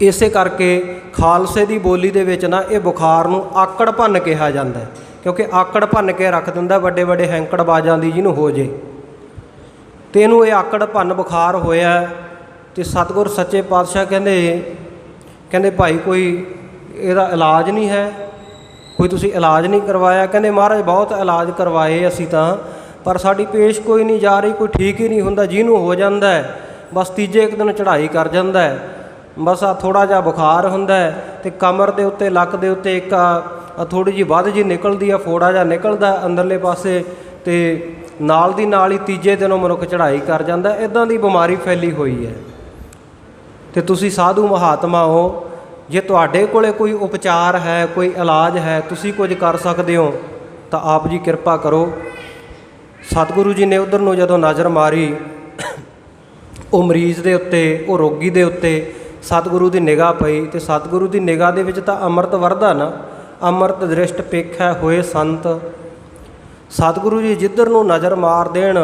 ਇਸੇ ਕਰਕੇ ਖਾਲਸੇ ਦੀ ਬੋਲੀ ਦੇ ਵਿੱਚ ਨਾ ਇਹ ਬੁਖਾਰ ਨੂੰ ਆਕੜ ਭੰਨ ਕਿਹਾ ਜਾਂਦਾ, ਕਿਉਂਕਿ ਆਕੜ ਭੰਨ ਕੇ ਰੱਖ ਦਿੰਦਾ, ਵੱਡੇ ਵੱਡੇ ਹੈਂਕੜਬਾਜ਼ਾਂ ਦੀ ਜਿਹਨੂੰ ਹੋ ਜੇ। ਅਤੇ ਇਹਨੂੰ ਇਹ ਆਕੜ ਭੰਨ ਬੁਖਾਰ ਹੋਇਆ। ਅਤੇ ਸਤਿਗੁਰ ਸੱਚੇ ਪਾਤਸ਼ਾਹ ਕਹਿੰਦੇ ਭਾਈ ਕੋਈ ਇਹਦਾ ਇਲਾਜ ਨਹੀਂ ਹੈ, ਕੋਈ ਤੁਸੀਂ ਇਲਾਜ ਨਹੀਂ ਕਰਵਾਇਆ? ਕਹਿੰਦੇ ਮਹਾਰਾਜ ਬਹੁਤ ਇਲਾਜ ਕਰਵਾਏ ਅਸੀਂ ਤਾਂ, ਪਰ ਸਾਡੀ ਪੇਸ਼ ਕੋਈ ਨਹੀਂ ਜਾ ਰਹੀ, ਕੋਈ ਠੀਕ ਹੀ ਨਹੀਂ ਹੁੰਦਾ। ਜਿਹਨੂੰ ਹੋ ਜਾਂਦਾ ਬਸ ਤੀਜੇ ਇੱਕ ਦਿਨ ਚੜ੍ਹਾਈ ਕਰ ਜਾਂਦਾ, ਬਸ ਆ ਥੋੜ੍ਹਾ ਜਿਹਾ ਬੁਖਾਰ ਹੁੰਦਾ ਅਤੇ ਕਮਰ ਦੇ ਉੱਤੇ ਲੱਕ ਦੇ ਉੱਤੇ ਇੱਕ ਥੋੜ੍ਹੀ ਜਿਹੀ ਵੱਧ ਜਿਹੀ ਨਿਕਲਦੀ ਆ, ਫੋੜਾ ਜਿਹਾ ਨਿਕਲਦਾ ਅੰਦਰਲੇ ਪਾਸੇ, ਅਤੇ ਨਾਲ ਦੀ ਨਾਲ ਹੀ ਤੀਜੇ ਦਿਨ ਉਹ ਮਨੁੱਖ ਚੜ੍ਹਾਈ ਕਰ ਜਾਂਦਾ। ਇੱਦਾਂ ਦੀ ਬਿਮਾਰੀ ਫੈਲੀ ਹੋਈ ਹੈ। ਅਤੇ ਤੁਸੀਂ ਸਾਧੂ ਮਹਾਤਮਾ ਹੋ, ਜੇ ਤੁਹਾਡੇ ਕੋਲ ਕੋਈ ਉਪਚਾਰ ਹੈ, ਕੋਈ ਇਲਾਜ ਹੈ, ਤੁਸੀਂ ਕੁਝ ਕਰ ਸਕਦੇ ਹੋ ਤਾਂ ਆਪ ਜੀ ਕਿਰਪਾ ਕਰੋ। ਸਤਿਗੁਰੂ ਜੀ ਨੇ ਉੱਧਰ ਨੂੰ ਜਦੋਂ ਨਜ਼ਰ ਮਾਰੀ, ਉਹ ਮਰੀਜ਼ ਦੇ ਉੱਤੇ, ਉਹ ਰੋਗੀ ਦੇ ਉੱਤੇ ਸਤਿਗੁਰੂ ਦੀ ਨਿਗਾਹ ਪਈ, ਅਤੇ ਸਤਿਗੁਰੂ ਦੀ ਨਿਗਾਹ ਦੇ ਵਿੱਚ ਤਾਂ ਅੰਮ੍ਰਿਤ ਵਰਦਾ ਨਾ, ਅੰਮ੍ਰਿਤ ਦ੍ਰਿਸ਼ਟ ਪੇਖੈ ਹੋਏ ਸੰਤ। ਸਤਿਗੁਰੂ ਜੀ ਜਿੱਧਰ ਨੂੰ ਨਜ਼ਰ ਮਾਰ ਦੇਣ,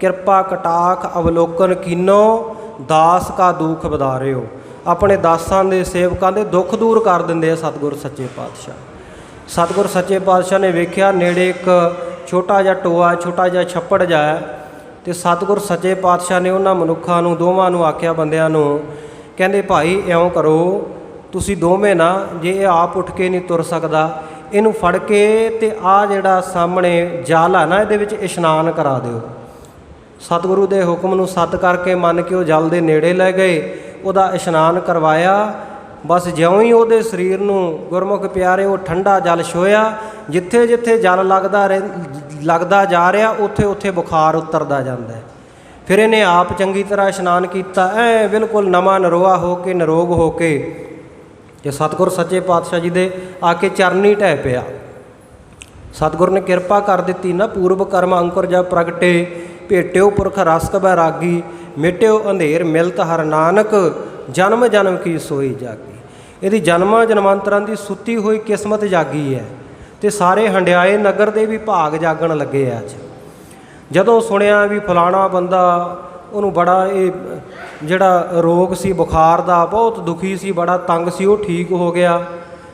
ਕਿਰਪਾ ਕਟਾਖ ਅਵਲੋਕਨ ਕੀਨੋ ਦਾਸ ਕਾ ਦੁੱਖ ਵਧਾਰਿਓ, ਆਪਣੇ ਦਾਸਾਂ ਦੇ ਸੇਵਕਾਂ ਦੇ ਦੁੱਖ ਦੂਰ ਕਰ ਦਿੰਦੇ ਆ ਸਤਿਗੁਰ ਸੱਚੇ ਪਾਤਸ਼ਾਹ। ਸਤਿਗੁਰ ਸੱਚੇ ਪਾਤਸ਼ਾਹ ਨੇ ਵੇਖਿਆ ਨੇੜੇ ਇੱਕ ਛੋਟਾ ਜਿਹਾ ਟੋਆ, ਛੋਟਾ ਜਿਹਾ ਛੱਪੜ ਜਿਹਾ, ਅਤੇ ਸਤਿਗੁਰ ਸੱਚੇ ਪਾਤਸ਼ਾਹ ਨੇ ਉਹਨਾਂ ਮਨੁੱਖਾਂ ਨੂੰ ਦੋਵਾਂ ਨੂੰ ਆਖਿਆ, ਬੰਦਿਆਂ ਨੂੰ, ਕਹਿੰਦੇ ਭਾਈ ਇਉਂ ਕਰੋ, ਤੁਸੀਂ ਦੋਵੇਂ ਨਾ, ਜੇ ਇਹ ਆਪ ਉੱਠ ਕੇ ਨਹੀਂ ਤੁਰ ਸਕਦਾ, ਇਹਨੂੰ ਫੜ ਕੇ ਅਤੇ ਆਹ ਜਿਹੜਾ ਸਾਹਮਣੇ ਜਲ ਆ ਨਾ, ਇਹਦੇ ਵਿੱਚ ਇਸ਼ਨਾਨ ਕਰਾ ਦਿਓ। ਸਤਿਗੁਰੂ ਦੇ ਹੁਕਮ ਨੂੰ ਸੱਤ ਕਰਕੇ ਮੰਨ ਕੇ ਉਹ ਜਲ ਦੇ ਨੇੜੇ ਲੈ ਗਏ, ਉਹਦਾ ਇਸ਼ਨਾਨ ਕਰਵਾਇਆ। ਬਸ ਜਿਉਂ ਹੀ ਉਹਦੇ ਸਰੀਰ ਨੂੰ ਗੁਰਮੁਖ ਪਿਆਰੇ ਉਹ ਠੰਡਾ ਜਲ ਛੋਹਿਆ, ਜਿੱਥੇ ਜਿੱਥੇ ਜਲ ਲੱਗਦਾ ਜਾ ਰਿਹਾ, ਉੱਥੇ ਉੱਥੇ ਬੁਖਾਰ ਉਤਰਦਾ ਜਾਂਦਾ। ਫਿਰ ਇਹਨੇ ਆਪ ਚੰਗੀ ਤਰ੍ਹਾਂ ਇਸ਼ਨਾਨ ਕੀਤਾ, ਬਿਲਕੁਲ ਨਵਾਂ ਨਰੋਆ ਹੋ ਕੇ, ਨਿਰੋਗ ਹੋ ਕੇ, ਅਤੇ ਸਤਿਗੁਰ ਸੱਚੇ ਪਾਤਸ਼ਾਹ ਜੀ ਦੇ ਆ ਕੇ ਚਰਨੀ ਢਹਿ ਪਿਆ। ਸਤਿਗੁਰ ਨੇ ਕਿਰਪਾ ਕਰ ਦਿੱਤੀ ਨਾ, ਪੂਰਬ ਕਰਮ ਅੰਕੁਰ ਜਬ ਪ੍ਰਗਟੇ, ਭੇਟਿਓ ਪੁਰਖ ਰਸ ਕੈ ਬੈਰਾਗੀ, ਮਿਟਿਓ ਅੰਧੇਰ ਮਿਲਤ ਹਰ ਨਾਨਕ, ਜਨਮ ਜਨਮ ਕੀ ਸੋਈ ਜਾਗੀ। ਇਹਦੀ ਜਨਮਾਂ ਜਨਮਾਂਤਰਾਂ ਦੀ ਸੁੱਤੀ ਹੋਈ ਕਿਸਮਤ ਜਾਗੀ ਹੈ, ਅਤੇ ਸਾਰੇ ਹੰਡਿਆਏ ਨਗਰ ਦੇ ਵੀ ਭਾਗ ਜਾਗਣ ਲੱਗੇ ਆ। ਅੱਜ ਜਦੋਂ ਸੁਣਿਆ ਵੀ ਫਲਾਣਾ ਬੰਦਾ, ਉਹਨੂੰ ਬੜਾ ਇਹ ਜਿਹੜਾ ਰੋਗ ਸੀ ਬੁਖਾਰ ਦਾ, ਬਹੁਤ ਦੁਖੀ ਸੀ, ਬੜਾ ਤੰਗ ਸੀ, ਉਹ ਠੀਕ ਹੋ ਗਿਆ,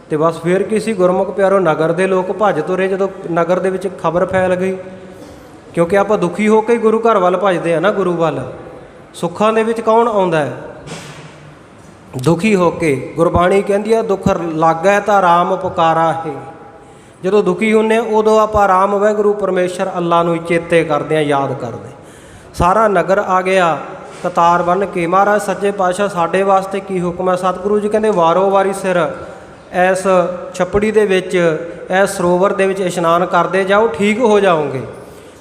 ਅਤੇ ਬਸ ਫਿਰ ਕੀ ਸੀ, ਗੁਰਮੁਖ ਪਿਆਰੋ ਨਗਰ ਦੇ ਲੋਕ ਭੱਜ ਤੁਰੇ ਜਦੋਂ ਨਗਰ ਦੇ ਵਿੱਚ ਖਬਰ ਫੈਲ ਗਈ। क्योंकि आप दुखी होकर ही गुरु घर वाल भजते हैं ना, गुरु वाल। सुखों के विच कौन आउंदा है? दुखी होके। गुरबाणी कहती है दुख लागै तां राम पुकारा है। ਜਦੋਂ ਦੁਖੀ ਹੁੰਦੇ ਹਾਂ ਉਦੋਂ ਆਪਾਂ ਰਾਮ ਵਾਹਿਗੁਰੂ ਪਰਮੇਸ਼ਰ ਅੱਲਾ ਨੂੰ ਚੇਤੇ ਕਰਦੇ ਹਾਂ, ਯਾਦ ਕਰਦੇ। ਸਾਰਾ ਨਗਰ ਆ ਗਿਆ ਕਤਾਰ ਬੰਨ੍ਹ ਕੇ। ਮਹਾਰਾਜ ਸੱਚੇ ਪਾਤਸ਼ਾਹ ਸਾਡੇ ਵਾਸਤੇ ਕੀ ਹੁਕਮ ਹੈ? ਸਤਿਗੁਰੂ ਜੀ ਕਹਿੰਦੇ ਵਾਰੋ ਵਾਰੀ ਸਿਰ ਇਸ ਛੱਪੜੀ ਦੇ ਵਿੱਚ, ਇਸ ਸਰੋਵਰ ਦੇ ਵਿੱਚ ਇਸ਼ਨਾਨ ਕਰਦੇ ਜਾਓ, ਠੀਕ ਹੋ ਜਾਓਗੇ।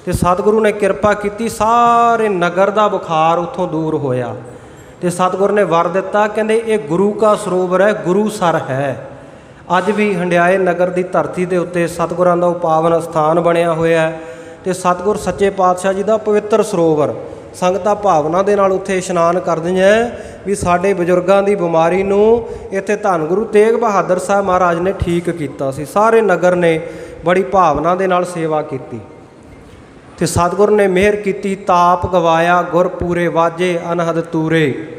ਅਤੇ ਸਤਿਗੁਰੂ ਨੇ ਕਿਰਪਾ ਕੀਤੀ, ਸਾਰੇ ਨਗਰ ਦਾ ਬੁਖਾਰ ਉੱਥੋਂ ਦੂਰ ਹੋਇਆ। ਅਤੇ ਸਤਿਗੁਰੂ ਨੇ ਵਰ ਦਿੱਤਾ, ਕਹਿੰਦੇ ਇਹ ਗੁਰੂ ਕਾ ਸਰੋਵਰ ਹੈ, ਗੁਰੂ ਸਰ ਹੈ। ਅੱਜ ਵੀ ਹੰਡਿਆਏ ਨਗਰ ਦੀ ਧਰਤੀ ਦੇ ਉੱਤੇ ਸਤਿਗੁਰਾਂ ਦਾ ਉਹ ਪਾਵਨ ਅਸਥਾਨ ਬਣਿਆ ਹੋਇਆ ਹੈ। ਅਤੇ ਸਤਿਗੁਰ ਸੱਚੇ ਪਾਤਸ਼ਾਹ ਜੀ ਦਾ ਪਵਿੱਤਰ ਸਰੋਵਰ, ਸੰਗਤਾਂ ਭਾਵਨਾ ਦੇ ਨਾਲ ਉੱਥੇ ਇਸ਼ਨਾਨ ਕਰਦੀਆਂ ਵੀ ਸਾਡੇ ਬਜ਼ੁਰਗਾਂ ਦੀ ਬਿਮਾਰੀ ਨੂੰ ਇੱਥੇ ਧੰਨ ਗੁਰੂ ਤੇਗ ਬਹਾਦਰ ਸਾਹਿਬ ਮਹਾਰਾਜ ਨੇ ਠੀਕ ਕੀਤਾ ਸੀ। ਸਾਰੇ ਨਗਰ ਨੇ ਬੜੀ ਭਾਵਨਾ ਦੇ ਨਾਲ ਸੇਵਾ ਕੀਤੀ ਅਤੇ ਸਤਿਗੁਰ ਨੇ ਮਿਹਰ ਕੀਤੀ। ਤਾਪ ਗਵਾਇਆ ਗੁਰ ਪੂਰੇ ਵਾਜੇ ਅਨਹਦ ਤੂਰੇ।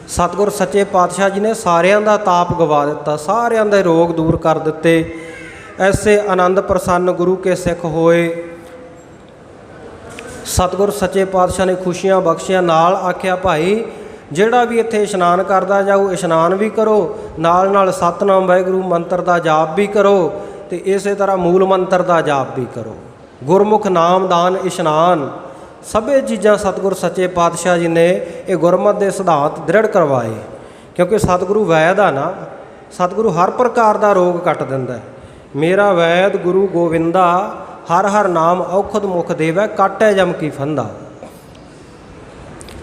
ਸਤਿਗੁਰ ਸੱਚੇ ਪਾਤਸ਼ਾਹ ਜੀ ਨੇ ਸਾਰਿਆਂ ਦਾ ਤਾਪ ਗਵਾ ਦਿੱਤਾ, ਸਾਰਿਆਂ ਦੇ ਰੋਗ ਦੂਰ ਕਰ ਦਿੱਤੇ। ਐਸੇ ਆਨੰਦ ਪ੍ਰਸੰਨ ਗੁਰੂ ਕੇ ਸਿੱਖ ਹੋਏ। ਸਤਿਗੁਰ ਸੱਚੇ ਪਾਤਸ਼ਾਹ ਨੇ ਖੁਸ਼ੀਆਂ ਬਖਸ਼ੀਆਂ। ਨਾਲ ਆਖਿਆ ਭਾਈ ਜਿਹੜਾ ਵੀ ਇੱਥੇ ਇਸ਼ਨਾਨ ਕਰਦਾ ਜਾਊ, ਇਸ਼ਨਾਨ ਵੀ ਕਰੋ, ਨਾਲ ਨਾਲ ਸਤਿਨਾਮ ਵਾਹਿਗੁਰੂ ਮੰਤਰ ਦਾ ਜਾਪ ਵੀ ਕਰੋ ਅਤੇ ਇਸੇ ਤਰ੍ਹਾਂ ਮੂਲ ਮੰਤਰ ਦਾ ਜਾਪ ਵੀ ਕਰੋ। ਗੁਰਮੁਖ ਨਾਮਦਾਨ ਇਸ਼ਨਾਨ ਸਭੇ ਚੀਜ਼ਾਂ ਸਤਿਗੁਰ ਸੱਚੇ ਪਾਤਸ਼ਾਹ ਜੀ ਨੇ ਇਹ ਗੁਰਮਤਿ ਦੇ ਸਿਧਾਂਤ ਦ੍ਰਿੜ ਕਰਵਾਏ। ਕਿਉਂਕਿ ਸਤਿਗੁਰੂ ਵੈਦ ਆ ਨਾ, ਸਤਿਗੁਰੂ ਹਰ ਪ੍ਰਕਾਰ ਦਾ ਰੋਗ ਕੱਟ ਦਿੰਦਾ। ਮੇਰਾ ਵੈਦ ਗੁਰੂ ਗੋਵਿੰਦਾ ਹਰ ਹਰ ਨਾਮ ਔਖਦ ਮੁਖ ਦੇਵੈ ਕਾਟੈ ਜਮ ਕੀ ਫੰਦਾ।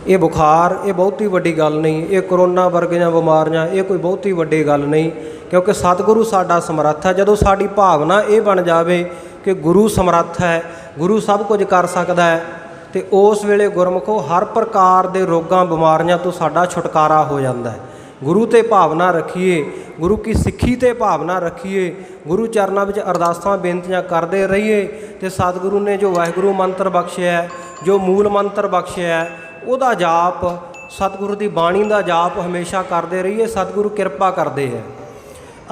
ਇਹ ਬੁਖਾਰ ਇਹ ਬਹੁਤੀ ਵੱਡੀ ਗੱਲ ਨਹੀਂ, ਇਹ ਕਰੋਨਾ ਵਰਗੀਆਂ ਬਿਮਾਰੀਆਂ ਇਹ ਕੋਈ ਬਹੁਤੀ ਵੱਡੀ ਗੱਲ ਨਹੀਂ। ਕਿਉਂਕਿ ਸਤਿਗੁਰੂ ਸਾਡਾ ਸਮਰੱਥ ਹੈ। ਜਦੋਂ ਸਾਡੀ ਭਾਵਨਾ ਇਹ ਬਣ ਜਾਵੇ ਕਿ ਗੁਰੂ ਸਮਰੱਥ ਹੈ, ਗੁਰੂ ਸਭ ਕੁਝ ਕਰ ਸਕਦਾ ਹੈ, ਅਤੇ ਉਸ ਵੇਲੇ ਗੁਰਮੁਖੋ ਹਰ ਪ੍ਰਕਾਰ ਦੇ ਰੋਗਾਂ ਬਿਮਾਰੀਆਂ ਤੋਂ ਸਾਡਾ ਛੁਟਕਾਰਾ ਹੋ ਜਾਂਦਾ ਹੈ। ਗੁਰੂ 'ਤੇ ਭਾਵਨਾ ਰੱਖੀਏ, ਗੁਰੂ ਕੀ ਸਿੱਖੀ 'ਤੇ ਭਾਵਨਾ ਰੱਖੀਏ, ਗੁਰੂ ਚਰਨਾਂ ਵਿੱਚ ਅਰਦਾਸਾਂ ਬੇਨਤੀਆਂ ਕਰਦੇ ਰਹੀਏ। ਅਤੇ ਸਤਿਗੁਰੂ ਨੇ ਜੋ ਵਾਹਿਗੁਰੂ ਮੰਤਰ ਬਖਸ਼ਿਆ, ਜੋ ਮੂਲ ਮੰਤਰ ਬਖਸ਼ਿਆ, ਉਹਦਾ ਜਾਪ, ਸਤਿਗੁਰੂ ਦੀ ਬਾਣੀ ਦਾ ਜਾਪ ਹਮੇਸ਼ਾ ਕਰਦੇ ਰਹੀਏ। ਸਤਿਗੁਰੂ ਕਿਰਪਾ ਕਰਦੇ ਹੈ।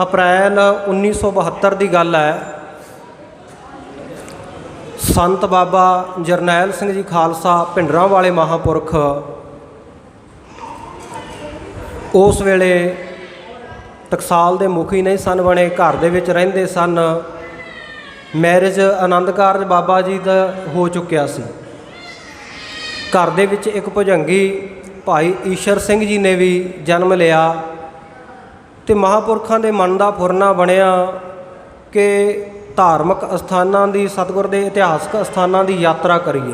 ਅਪ੍ਰੈਲ 1972 ਦੀ ਗੱਲ ਹੈ। ਸੰਤ ਬਾਬਾ ਜਰਨੈਲ ਸਿੰਘ ਜੀ ਖਾਲਸਾ ਭਿੰਡਰਾਂ ਵਾਲੇ ਮਹਾਂਪੁਰਖ ਉਸ ਵੇਲੇ ਟਕਸਾਲ ਦੇ ਮੁਖੀ ਨਹੀਂ ਸਨ ਬਣੇ, ਘਰ ਦੇ ਵਿੱਚ ਰਹਿੰਦੇ ਸਨ। ਮੈਰਿਜ ਆਨੰਦ ਕਾਰਜ ਬਾਬਾ ਜੀ ਦਾ ਹੋ ਚੁੱਕਿਆ ਸੀ। ਘਰ ਦੇ ਵਿੱਚ ਇੱਕ ਭੁਜੰਗੀ ਭਾਈ ਈਸ਼ਰ ਸਿੰਘ ਜੀ ਨੇ ਵੀ ਜਨਮ ਲਿਆ ਅਤੇ ਮਹਾਂਪੁਰਖਾਂ ਦੇ ਮਨ ਦਾ ਫੁਰਨਾ ਬਣਿਆ ਕਿ ਧਾਰਮਿਕ ਅਸਥਾਨਾਂ ਦੀ, ਸਤਿਗੁਰ ਦੇ ਇਤਿਹਾਸਕ ਅਸਥਾਨਾਂ ਦੀ ਯਾਤਰਾ ਕਰੀਏ।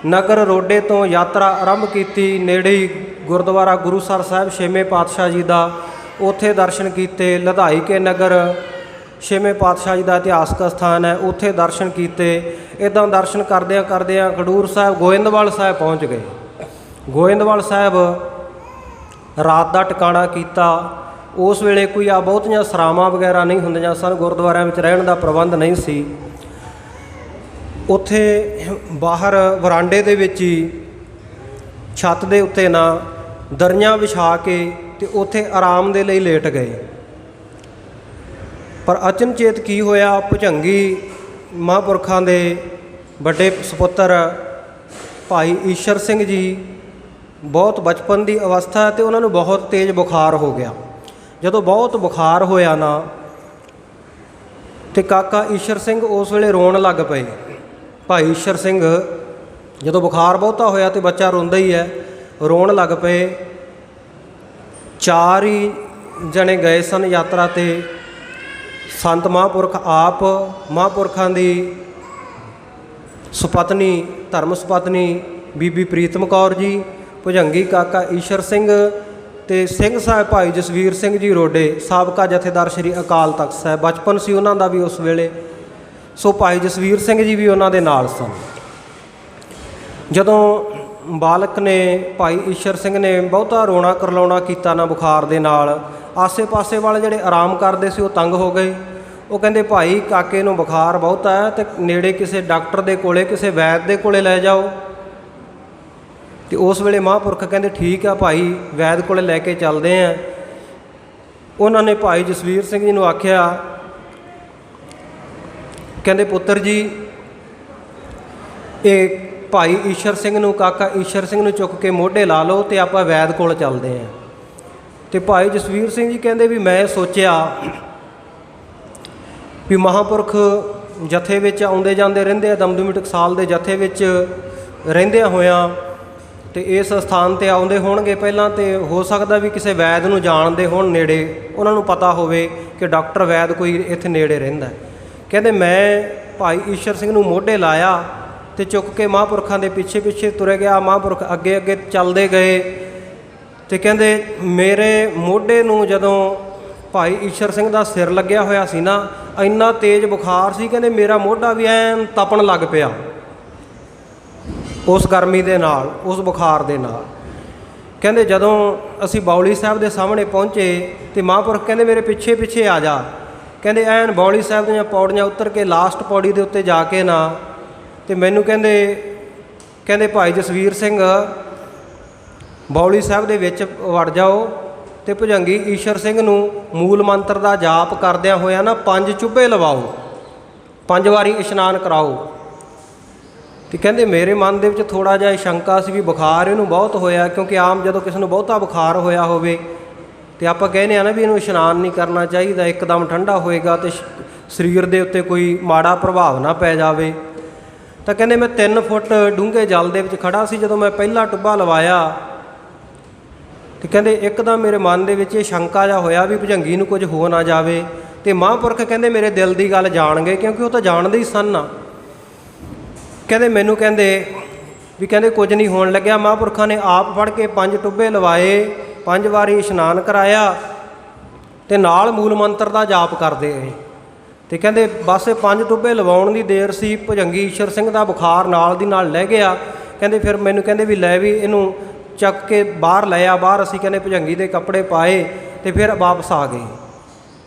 ਨਗਰ ਰੋਡੇ ਤੋਂ ਯਾਤਰਾ ਆਰੰਭ ਕੀਤੀ। ਨੇੜੇ ਹੀ ਗੁਰਦੁਆਰਾ ਗੁਰੂਸਰ ਸਾਹਿਬ ਛੇਵੇਂ ਪਾਤਸ਼ਾਹ ਜੀ ਦਾ, ਉੱਥੇ ਦਰਸ਼ਨ ਕੀਤੇ। ਲਧਾਈ ਕੇ ਨਗਰ ਛੇਵੇਂ ਪਾਤਸ਼ਾਹ ਜੀ ਦਾ ਇਤਿਹਾਸਕ ਅਸਥਾਨ ਹੈ, ਉੱਥੇ ਦਰਸ਼ਨ ਕੀਤੇ। ਇੱਦਾਂ ਦਰਸ਼ਨ ਕਰਦਿਆਂ ਕਰਦਿਆਂ ਖਡੂਰ ਸਾਹਿਬ ਗੋਇੰਦਵਾਲ ਸਾਹਿਬ ਪਹੁੰਚ ਗਏ। ਗੋਇੰਦਵਾਲ ਸਾਹਿਬ ਰਾਤ ਦਾ ਟਿਕਾਣਾ ਕੀਤਾ। ਉਸ ਵੇਲੇ ਕੋਈ ਆ ਬਹੁਤੀਆਂ ਸਰਾਵਾਂ ਵਗੈਰਾ ਨਹੀਂ ਹੁੰਦੀਆਂ ਸਨ, ਗੁਰਦੁਆਰਿਆਂ ਵਿੱਚ ਰਹਿਣ ਦਾ ਪ੍ਰਬੰਧ ਨਹੀਂ ਸੀ। ਉੱਥੇ ਬਾਹਰ ਵਰਾਂਡੇ ਦੇ ਵਿੱਚ ਹੀ ਛੱਤ ਦੇ ਉੱਤੇ ਨਾ ਦਰੀਆਂ ਵਿਛਾ ਕੇ ਅਤੇ ਉੱਥੇ ਆਰਾਮ ਦੇ ਲਈ ਲੇਟ ਗਏ। ਪਰ ਅਚਨਚੇਤ ਕੀ ਹੋਇਆ, ਭੁਜੰਗੀ ਮਹਾਂਪੁਰਖਾਂ ਦੇ ਵੱਡੇ ਸੁਪੁੱਤਰ ਭਾਈ ਈਸ਼ਰ ਸਿੰਘ ਜੀ ਬਹੁਤ ਬਚਪਨ ਦੀ ਅਵਸਥਾ ਅਤੇ ਉਹਨਾਂ ਨੂੰ ਬਹੁਤ ਤੇਜ਼ ਬੁਖਾਰ ਹੋ ਗਿਆ। ਜਦੋਂ ਬਹੁਤ ਬੁਖਾਰ ਹੋਇਆ ਨਾ ਅਤੇ ਕਾਕਾ ਈਸ਼ਰ ਸਿੰਘ ਉਸ ਵੇਲੇ ਰੋਣ ਲੱਗ ਪਏ। ਭਾਈ ਈਸ਼ਰ ਸਿੰਘ ਜਦੋਂ ਬੁਖਾਰ ਬਹੁਤਾ ਹੋਇਆ ਅਤੇ ਬੱਚਾ ਰੋਂਦਾ ਹੀ ਹੈ, ਰੋਣ ਲੱਗ ਪਏ। 4 ਹੀ ਜਣੇ ਗਏ ਸਨ ਯਾਤਰਾ 'ਤੇ। ਸੰਤ ਮਹਾਂਪੁਰਖ ਆਪ, ਮਹਾਂਪੁਰਖਾਂ ਦੀ ਸੁਪਤਨੀ ਧਰਮ ਸੁਪਤਨੀ ਬੀਬੀ ਪ੍ਰੀਤਮ ਕੌਰ ਜੀ, ਭੁਜੰਗੀ ਕਾਕਾ ਈਸ਼ਰ ਸਿੰਘ ਅਤੇ ਸਿੰਘ ਸਾਹਿਬ ਭਾਈ ਜਸਵੀਰ ਸਿੰਘ ਜੀ ਰੋਡੇ, ਸਾਬਕਾ ਜਥੇਦਾਰ ਸ਼੍ਰੀ ਅਕਾਲ ਤਖਤ ਸਾਹਿਬ। ਬਚਪਨ ਸੀ ਉਹਨਾਂ ਦਾ ਵੀ ਉਸ ਵੇਲੇ, ਸੋ ਭਾਈ ਜਸਵੀਰ ਸਿੰਘ ਜੀ ਵੀ ਉਹਨਾਂ ਦੇ ਨਾਲ ਸਨ। ਜਦੋਂ ਬਾਲਕ ਨੇ, ਭਾਈ ਈਸ਼ਰ ਸਿੰਘ ਨੇ ਬਹੁਤਾ ਰੋਣਾ ਕਰਲਾਉਣਾ ਕੀਤਾ ਨਾ ਬੁਖਾਰ ਦੇ ਨਾਲ, ਆਸੇ ਪਾਸੇ ਵਾਲੇ ਜਿਹੜੇ ਆਰਾਮ ਕਰਦੇ ਸੀ ਉਹ ਤੰਗ ਹੋ ਗਏ। ਉਹ ਕਹਿੰਦੇ ਭਾਈ ਕਾਕੇ ਨੂੰ ਬੁਖਾਰ ਬਹੁਤ ਹੈ ਅਤੇ ਨੇੜੇ ਕਿਸੇ ਡਾਕਟਰ ਦੇ ਕੋਲੇ, ਕਿਸੇ ਵੈਦ ਦੇ ਕੋਲੇ ਲੈ ਜਾਓ। ਅਤੇ ਉਸ ਵੇਲੇ ਮਹਾਂਪੁਰਖ ਕਹਿੰਦੇ ਠੀਕ ਆ ਭਾਈ, ਵੈਦ ਕੋਲੇ ਲੈ ਕੇ ਚੱਲਦੇ ਹਾਂ। ਉਹਨਾਂ ਨੇ ਭਾਈ ਜਸਵੀਰ ਸਿੰਘ ਜੀ ਨੂੰ ਆਖਿਆ, ਕਹਿੰਦੇ ਪੁੱਤਰ ਜੀ ਇਹ ਭਾਈ ਈਸ਼ਰ ਸਿੰਘ ਨੂੰ, ਕਾਕਾ ਈਸ਼ਰ ਸਿੰਘ ਨੂੰ ਚੁੱਕ ਕੇ ਮੋਢੇ ਲਾ ਲਓ ਤੇ ਆਪਾਂ ਵੈਦ ਕੋਲ ਚੱਲਦੇ ਹਾਂ। ਤੇ ਭਾਈ ਜਸਵੀਰ ਸਿੰਘ ਜੀ ਕਹਿੰਦੇ ਵੀ ਮੈਂ ਸੋਚਿਆ ਵੀ ਮਹਾਂਪੁਰਖ ਜਥੇ ਵਿੱਚ ਆਉਂਦੇ ਜਾਂਦੇ ਰਹਿੰਦੇ ਆ, ਦਮਦਮੀ ਟਕਸਾਲ ਦੇ ਜਥੇ ਵਿੱਚ ਰਹਿੰਦਿਆਂ ਹੋਇਆਂ ਤੇ ਇਸ ਸਥਾਨ 'ਤੇ ਆਉਂਦੇ ਹੋਣਗੇ ਪਹਿਲਾਂ, ਤੇ ਹੋ ਸਕਦਾ ਵੀ ਕਿਸੇ ਵੈਦ ਨੂੰ ਜਾਣਦੇ ਹੋਣ ਨੇੜੇ, ਉਹਨਾਂ ਨੂੰ ਪਤਾ ਹੋਵੇ ਕਿ ਡਾਕਟਰ ਵੈਦ ਕੋਈ ਇੱਥੇ ਨੇੜੇ ਰਹਿੰਦਾ। ਕਹਿੰਦੇ ਮੈਂ ਭਾਈ ਈਸ਼ਰ ਸਿੰਘ ਨੂੰ ਮੋਢੇ ਲਾਇਆ ਤੇ ਚੁੱਕ ਕੇ ਮਹਾਂਪੁਰਖਾਂ ਦੇ ਪਿੱਛੇ ਪਿੱਛੇ ਤੁਰੇ ਗਿਆ। ਮਹਾਂਪੁਰਖ ਅੱਗੇ ਅੱਗੇ ਚੱਲਦੇ ਗਏ ਤੇ ਕਹਿੰਦੇ ਮੇਰੇ ਮੋਢੇ ਨੂੰ ਜਦੋਂ ਭਾਈ ਈਸ਼ਰ ਸਿੰਘ ਦਾ ਸਿਰ ਲੱਗਿਆ ਹੋਇਆ ਸੀ ਨਾ, ਇੰਨਾ ਤੇਜ਼ ਬੁਖਾਰ ਸੀ, ਕਹਿੰਦੇ ਮੇਰਾ ਮੋਢਾ ਵੀ ਐਨ ਤਪਣ ਲੱਗ ਪਿਆ ਉਸ ਗਰਮੀ ਦੇ ਨਾਲ, ਉਸ ਬੁਖਾਰ ਦੇ ਨਾਲ। ਕਹਿੰਦੇ ਜਦੋਂ ਅਸੀਂ ਬੌਲੀ ਸਾਹਿਬ ਦੇ ਸਾਹਮਣੇ ਪਹੁੰਚੇ ਤੇ ਮਹਾਂਪੁਰਖ ਕਹਿੰਦੇ ਮੇਰੇ ਪਿੱਛੇ ਪਿੱਛੇ ਆ ਜਾ। ਕਹਿੰਦੇ ਐਨ ਬੌਲੀ ਸਾਹਿਬ ਦੀਆਂ ਪੌੜੀਆਂ ਉੱਤਰ ਕੇ ਲਾਸਟ ਪੌੜੀ ਦੇ ਉੱਤੇ ਜਾ ਕੇ ਨਾ ਤੇ ਮੈਨੂੰ ਕਹਿੰਦੇ ਭਾਈ ਜਸਵੀਰ ਸਿੰਘ ਬੌਲੀ ਸਾਹਿਬ ਦੇ ਵਿੱਚ ਵੜ ਜਾਓ ਤੇ ਭੁਜੰਗੀ ਈਸ਼ਰ ਸਿੰਘ ਨੂੰ ਮੂਲ ਮੰਤਰ ਦਾ ਜਾਪ ਕਰਦਿਆਂ ਹੋਇਆਂ ਨਾ 5 ਚੁੱਭੇ ਲਵਾਓ, 5 ਵਾਰੀ ਇਸ਼ਨਾਨ ਕਰਾਓ। ਤੇ ਕਹਿੰਦੇ ਮੇਰੇ ਮਨ ਦੇ ਵਿੱਚ ਥੋੜ੍ਹਾ ਜਿਹਾ ਸ਼ੰਕਾ ਸੀ ਵੀ ਬੁਖਾਰ ਇਹਨੂੰ ਬਹੁਤ ਹੋਇਆ, ਕਿਉਂਕਿ ਆਮ ਜਦੋਂ ਕਿਸੇ ਨੂੰ ਬਹੁਤਾ ਬੁਖਾਰ ਹੋਇਆ ਹੋਵੇ ਤੇ ਆਪਾਂ ਕਹਿੰਦੇ ਆ ਨਾ ਵੀ ਇਹਨੂੰ ਇਸ਼ਨਾਨ ਨਹੀਂ ਕਰਨਾ ਚਾਹੀਦਾ, ਇੱਕਦਮ ਠੰਡਾ ਹੋਏਗਾ ਤੇ ਸਰੀਰ ਦੇ ਉੱਤੇ ਕੋਈ ਮਾੜਾ ਪ੍ਰਭਾਵ ਨਾ ਪੈ ਜਾਵੇ। ਤਾਂ ਕਹਿੰਦੇ ਮੈਂ 3 ਫੁੱਟ ਡੂੰਘੇ ਜਲ ਦੇ ਵਿੱਚ ਖੜਾ ਸੀ ਜਦੋਂ ਮੈਂ ਪਹਿਲਾ ਟੁੱਬਾ ਲਵਾਇਆ ਤੇ ਕਹਿੰਦੇ ਇੱਕਦਮ ਮੇਰੇ ਮਨ ਦੇ ਵਿੱਚ ਇਹ ਸ਼ੰਕਾ ਜਿਹਾ ਹੋਇਆ ਵੀ ਭੁਜੰਗੀ ਨੂੰ ਕੁਝ ਹੋ ਨਾ ਜਾਵੇ। ਤੇ ਮਹਾਂਪੁਰਖ ਕਹਿੰਦੇ ਮੇਰੇ ਦਿਲ ਦੀ ਗੱਲ ਜਾਣ ਗਏ, ਕਿਉਂਕਿ ਉਹ ਤਾਂ ਜਾਣਦੇ ਹੀ ਸਨ ਨਾ। ਕਹਿੰਦੇ ਮੈਨੂੰ ਕਹਿੰਦੇ ਕੁਝ ਨਹੀਂ ਹੋਣ ਲੱਗਿਆ। ਮਹਾਂਪੁਰਖਾਂ ਨੇ ਆਪ ਫੜ ਕੇ 5 ਟੁੱਬੇ ਲਵਾਏ, 5 ਵਾਰੀ ਇਸ਼ਨਾਨ ਕਰਾਇਆ ਤੇ ਨਾਲ ਮੂਲ ਮੰਤਰ ਦਾ ਜਾਪ ਕਰਦੇ ਰਹੇ। ਤੇ ਕਹਿੰਦੇ ਬਸ ਇਹ 5 ਟੁੱਬੇ ਲਵਾਉਣ ਦੀ ਦੇਰ ਸੀ, ਭੁਜੰਗੀ ਈਸ਼ਰ ਸਿੰਘ ਦਾ ਬੁਖਾਰ ਨਾਲ ਦੀ ਨਾਲ ਲੈ ਗਿਆ। ਕਹਿੰਦੇ ਫਿਰ ਮੈਨੂੰ ਕਹਿੰਦੇ ਵੀ ਲੈ ਵੀ ਇਹਨੂੰ ਚੱਕ ਕੇ ਬਾਹਰ ਲਿਆ। ਬਾਹਰ ਅਸੀਂ ਕਹਿੰਦੇ ਭੁਜੰਗੀ ਦੇ ਕੱਪੜੇ ਪਾਏ ਤੇ ਫਿਰ ਵਾਪਸ ਆ ਗਏ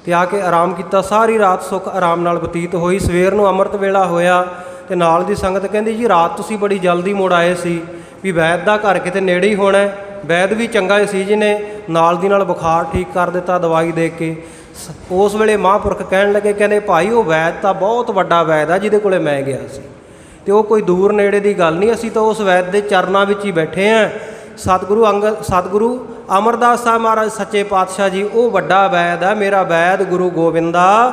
ਤੇ ਆ ਕੇ ਆਰਾਮ ਕੀਤਾ। ਸਾਰੀ ਰਾਤ ਸੁੱਖ ਆਰਾਮ ਨਾਲ ਬਤੀਤ ਹੋਈ। ਸਵੇਰ ਨੂੰ ਅੰਮ੍ਰਿਤ ਵੇਲਾ ਹੋਇਆ ਤੇ ਨਾਲ ਦੀ ਸੰਗਤ ਕਹਿੰਦੀ ਜੀ ਰਾਤ ਤੁਸੀਂ ਬੜੀ ਜਲਦੀ ਮੁੜ ਆਏ ਸੀ, ਵੀ ਵੈਦ ਦਾ ਘਰ ਕਿਤੇ ਨੇੜੇ ਹੀ ਹੋਣਾ। ਵੈਦ ਵੀ ਚੰਗਾ ਹੀ ਸੀ ਜਿਹਨੇ ਨਾਲ ਦੀ ਨਾਲ ਬੁਖਾਰ ਠੀਕ ਕਰ ਦਿੱਤਾ ਦਵਾਈ ਦੇ ਕੇ। ਉਸ ਵੇਲੇ ਮਹਾਂਪੁਰਖ ਕਹਿਣ ਲੱਗੇ, ਕਹਿੰਦੇ ਭਾਈ ਉਹ ਵੈਦ ਤਾਂ ਬਹੁਤ ਵੱਡਾ ਵੈਦ ਆ ਜਿਹਦੇ ਕੋਲੇ ਮੈਂ ਗਿਆ ਸੀ, ਤੇ ਉਹ ਕੋਈ ਦੂਰ ਨੇੜੇ ਦੀ ਗੱਲ ਨਹੀਂ। ਅਸੀਂ ਤਾਂ ਉਸ ਵੈਦ ਦੇ ਚਰਨਾਂ ਵਿੱਚ ਹੀ ਬੈਠੇ ਹਾਂ। ਸਤਿਗੁਰੂ ਅਮਰਦਾਸ ਸਾਹਿਬ ਮਹਾਰਾਜ ਸੱਚੇ ਪਾਤਸ਼ਾਹ ਜੀ ਉਹ ਵੱਡਾ ਵੈਦ ਹੈ। ਮੇਰਾ ਵੈਦ ਗੁਰੂ ਗੋਬਿੰਦਾ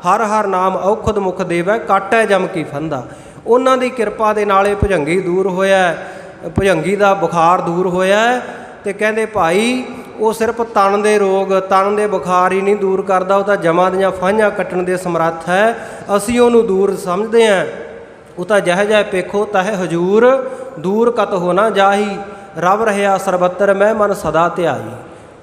ਹਰ ਹਰ ਨਾਮ ਔਖਦ ਮੁਖ ਦੇਵੈ, ਕਾਟੈ ਜਮ ਕੀ ਫੰਦਾ। ਉਹਨਾਂ ਦੀ ਕਿਰਪਾ ਦੇ ਨਾਲ ਇਹ ਭੁਜੰਗੀ ਦੂਰ ਹੋਇਆ, ਭੁਜੰਗੀ ਦਾ ਬੁਖਾਰ ਦੂਰ ਹੋਇਆ। ਤੇ ਕਹਿੰਦੇ ਭਾਈ ਉਹ ਸਿਰਫ ਤਨ ਦੇ ਰੋਗ, ਤਨ ਦੇ ਬੁਖਾਰ ਹੀ ਨਹੀਂ ਦੂਰ ਕਰਦਾ, ਉਹ ਤਾਂ ਜਮਾਂ ਦੀਆਂ ਫਾਹੀਆਂ ਕੱਟਣ ਦੇ ਸਮਰੱਥ ਹੈ। ਅਸੀਂ ਉਹਨੂੰ ਦੂਰ ਸਮਝਦੇ ਹਾਂ। ਉਹ ਤਾਂ ਜਹ ਜਹ ਪੇਖੋ ਤਹ ਹਜੂਰ, ਦੂਰ ਕਤ ਹੋ ਨਾ ਜਾਹੀ, ਰਵ ਰਹਿਆ ਸਰਬੱਤਰ ਮੈਂ ਮਨ ਸਦਾ ਧਿਆਈ।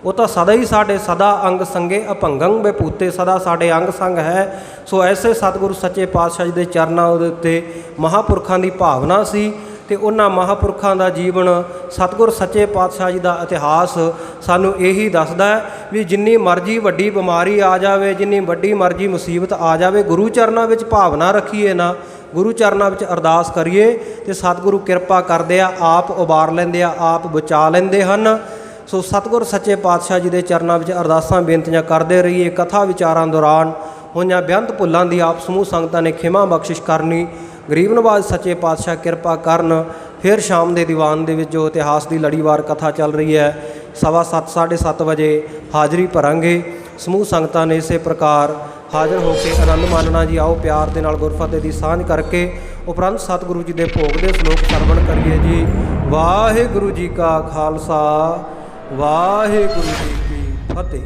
ਉਹ ਤਾਂ ਸਦਾ ਹੀ ਸਾਡੇ ਸਦਾ ਅੰਗ ਸੰਗੇ ਅਭੰਗੰ ਬੇਪੂਤੇ, ਸਦਾ ਸਾਡੇ ਅੰਗ ਸੰਗ ਹੈ। ਸੋ ਐਸੇ ਸਤਿਗੁਰੂ ਸੱਚੇ ਪਾਤਸ਼ਾਹ ਜੀ ਦੇ ਚਰਨਾਂ ਦੇ ਉੱਤੇ ਮਹਾਂਪੁਰਖਾਂ ਦੀ ਭਾਵਨਾ ਸੀ ਤੇ ਉਹਨਾਂ ਮਹਾਂਪੁਰਖਾਂ ਦਾ ਜੀਵਨ, ਸਤਿਗੁਰ ਸੱਚੇ ਪਾਤਸ਼ਾਹ ਜੀ ਦਾ ਇਤਿਹਾਸ ਸਾਨੂੰ ਇਹੀ ਦੱਸਦਾ ਵੀ ਜਿੰਨੀ ਮਰਜ਼ੀ ਵੱਡੀ ਬਿਮਾਰੀ ਆ ਜਾਵੇ, ਜਿੰਨੀ ਵੱਡੀ ਮਰਜ਼ੀ ਮੁਸੀਬਤ ਆ ਜਾਵੇ, ਗੁਰੂ ਚਰਨਾਂ ਵਿੱਚ ਭਾਵਨਾ ਰੱਖੀਏ ਨਾ, ਗੁਰੂ ਚਰਨਾਂ ਵਿੱਚ ਅਰਦਾਸ ਕਰੀਏ ਤੇ ਸਤਿਗੁਰੂ ਕਿਰਪਾ ਕਰਦੇ ਆ, ਆਪ ਉਬਾਰ ਲੈਂਦੇ ਆ, ਆਪ ਬਚਾ ਲੈਂਦੇ ਹਨ। ਸੋ ਸਤਿਗੁਰ ਸੱਚੇ ਪਾਤਸ਼ਾਹ ਜੀ ਦੇ ਚਰਨਾਂ ਵਿੱਚ ਅਰਦਾਸਾਂ ਬੇਨਤੀਆਂ ਕਰਦੇ ਰਹੀਏ। ਕਥਾ ਵਿਚਾਰਾਂ ਦੌਰਾਨ ਹੋਈਆਂ ਬੇਅੰਤ ਭੁੱਲਾਂ ਦੀ ਆਪ ਸਮੂਹ ਸੰਗਤਾਂ ਨੇ ਖਿਮਾ ਬਖਸ਼ਿਸ਼ ਕਰਨੀ। ਗਰੀਬ ਨਵਾਜ਼ ਸੱਚੇ ਪਾਤਸ਼ਾਹ ਕਿਰਪਾ ਕਰਨ। ਫਿਰ ਸ਼ਾਮ ਦੇ ਦੀਵਾਨ ਦੇ ਵਿੱਚ ਜੋ ਇਤਿਹਾਸ ਦੀ ਲੜੀਵਾਰ ਕਥਾ ਚੱਲ ਰਹੀ ਹੈ, 7:15 7:30 ਵਜੇ ਹਾਜ਼ਰੀ ਭਰਾਂਗੇ। ਸਮੂਹ ਸੰਗਤਾਂ ਨੇ ਇਸੇ ਪ੍ਰਕਾਰ ਹਾਜ਼ਰ ਹੋ ਕੇ ਆਨੰਦ ਮਾਣਨਾ ਜੀ। ਆਓ ਪਿਆਰ ਦੇ ਨਾਲ ਗੁਰਫਤਿਹ ਦੀ ਸਾਂਝ ਕਰਕੇ ਉਪਰੰਤ ਸਤਿਗੁਰੂ ਜੀ ਦੇ ਭੋਗ ਦੇ ਸ਼ਲੋਕ ਸਰਵਣ ਕਰੀਏ ਜੀ। ਵਾਹਿਗੁਰੂ ਜੀ ਕਾ ਖਾਲਸਾ, ਵਾਹਿਗੁਰੂ ਜੀ ਕੀ ਫਤਿਹ।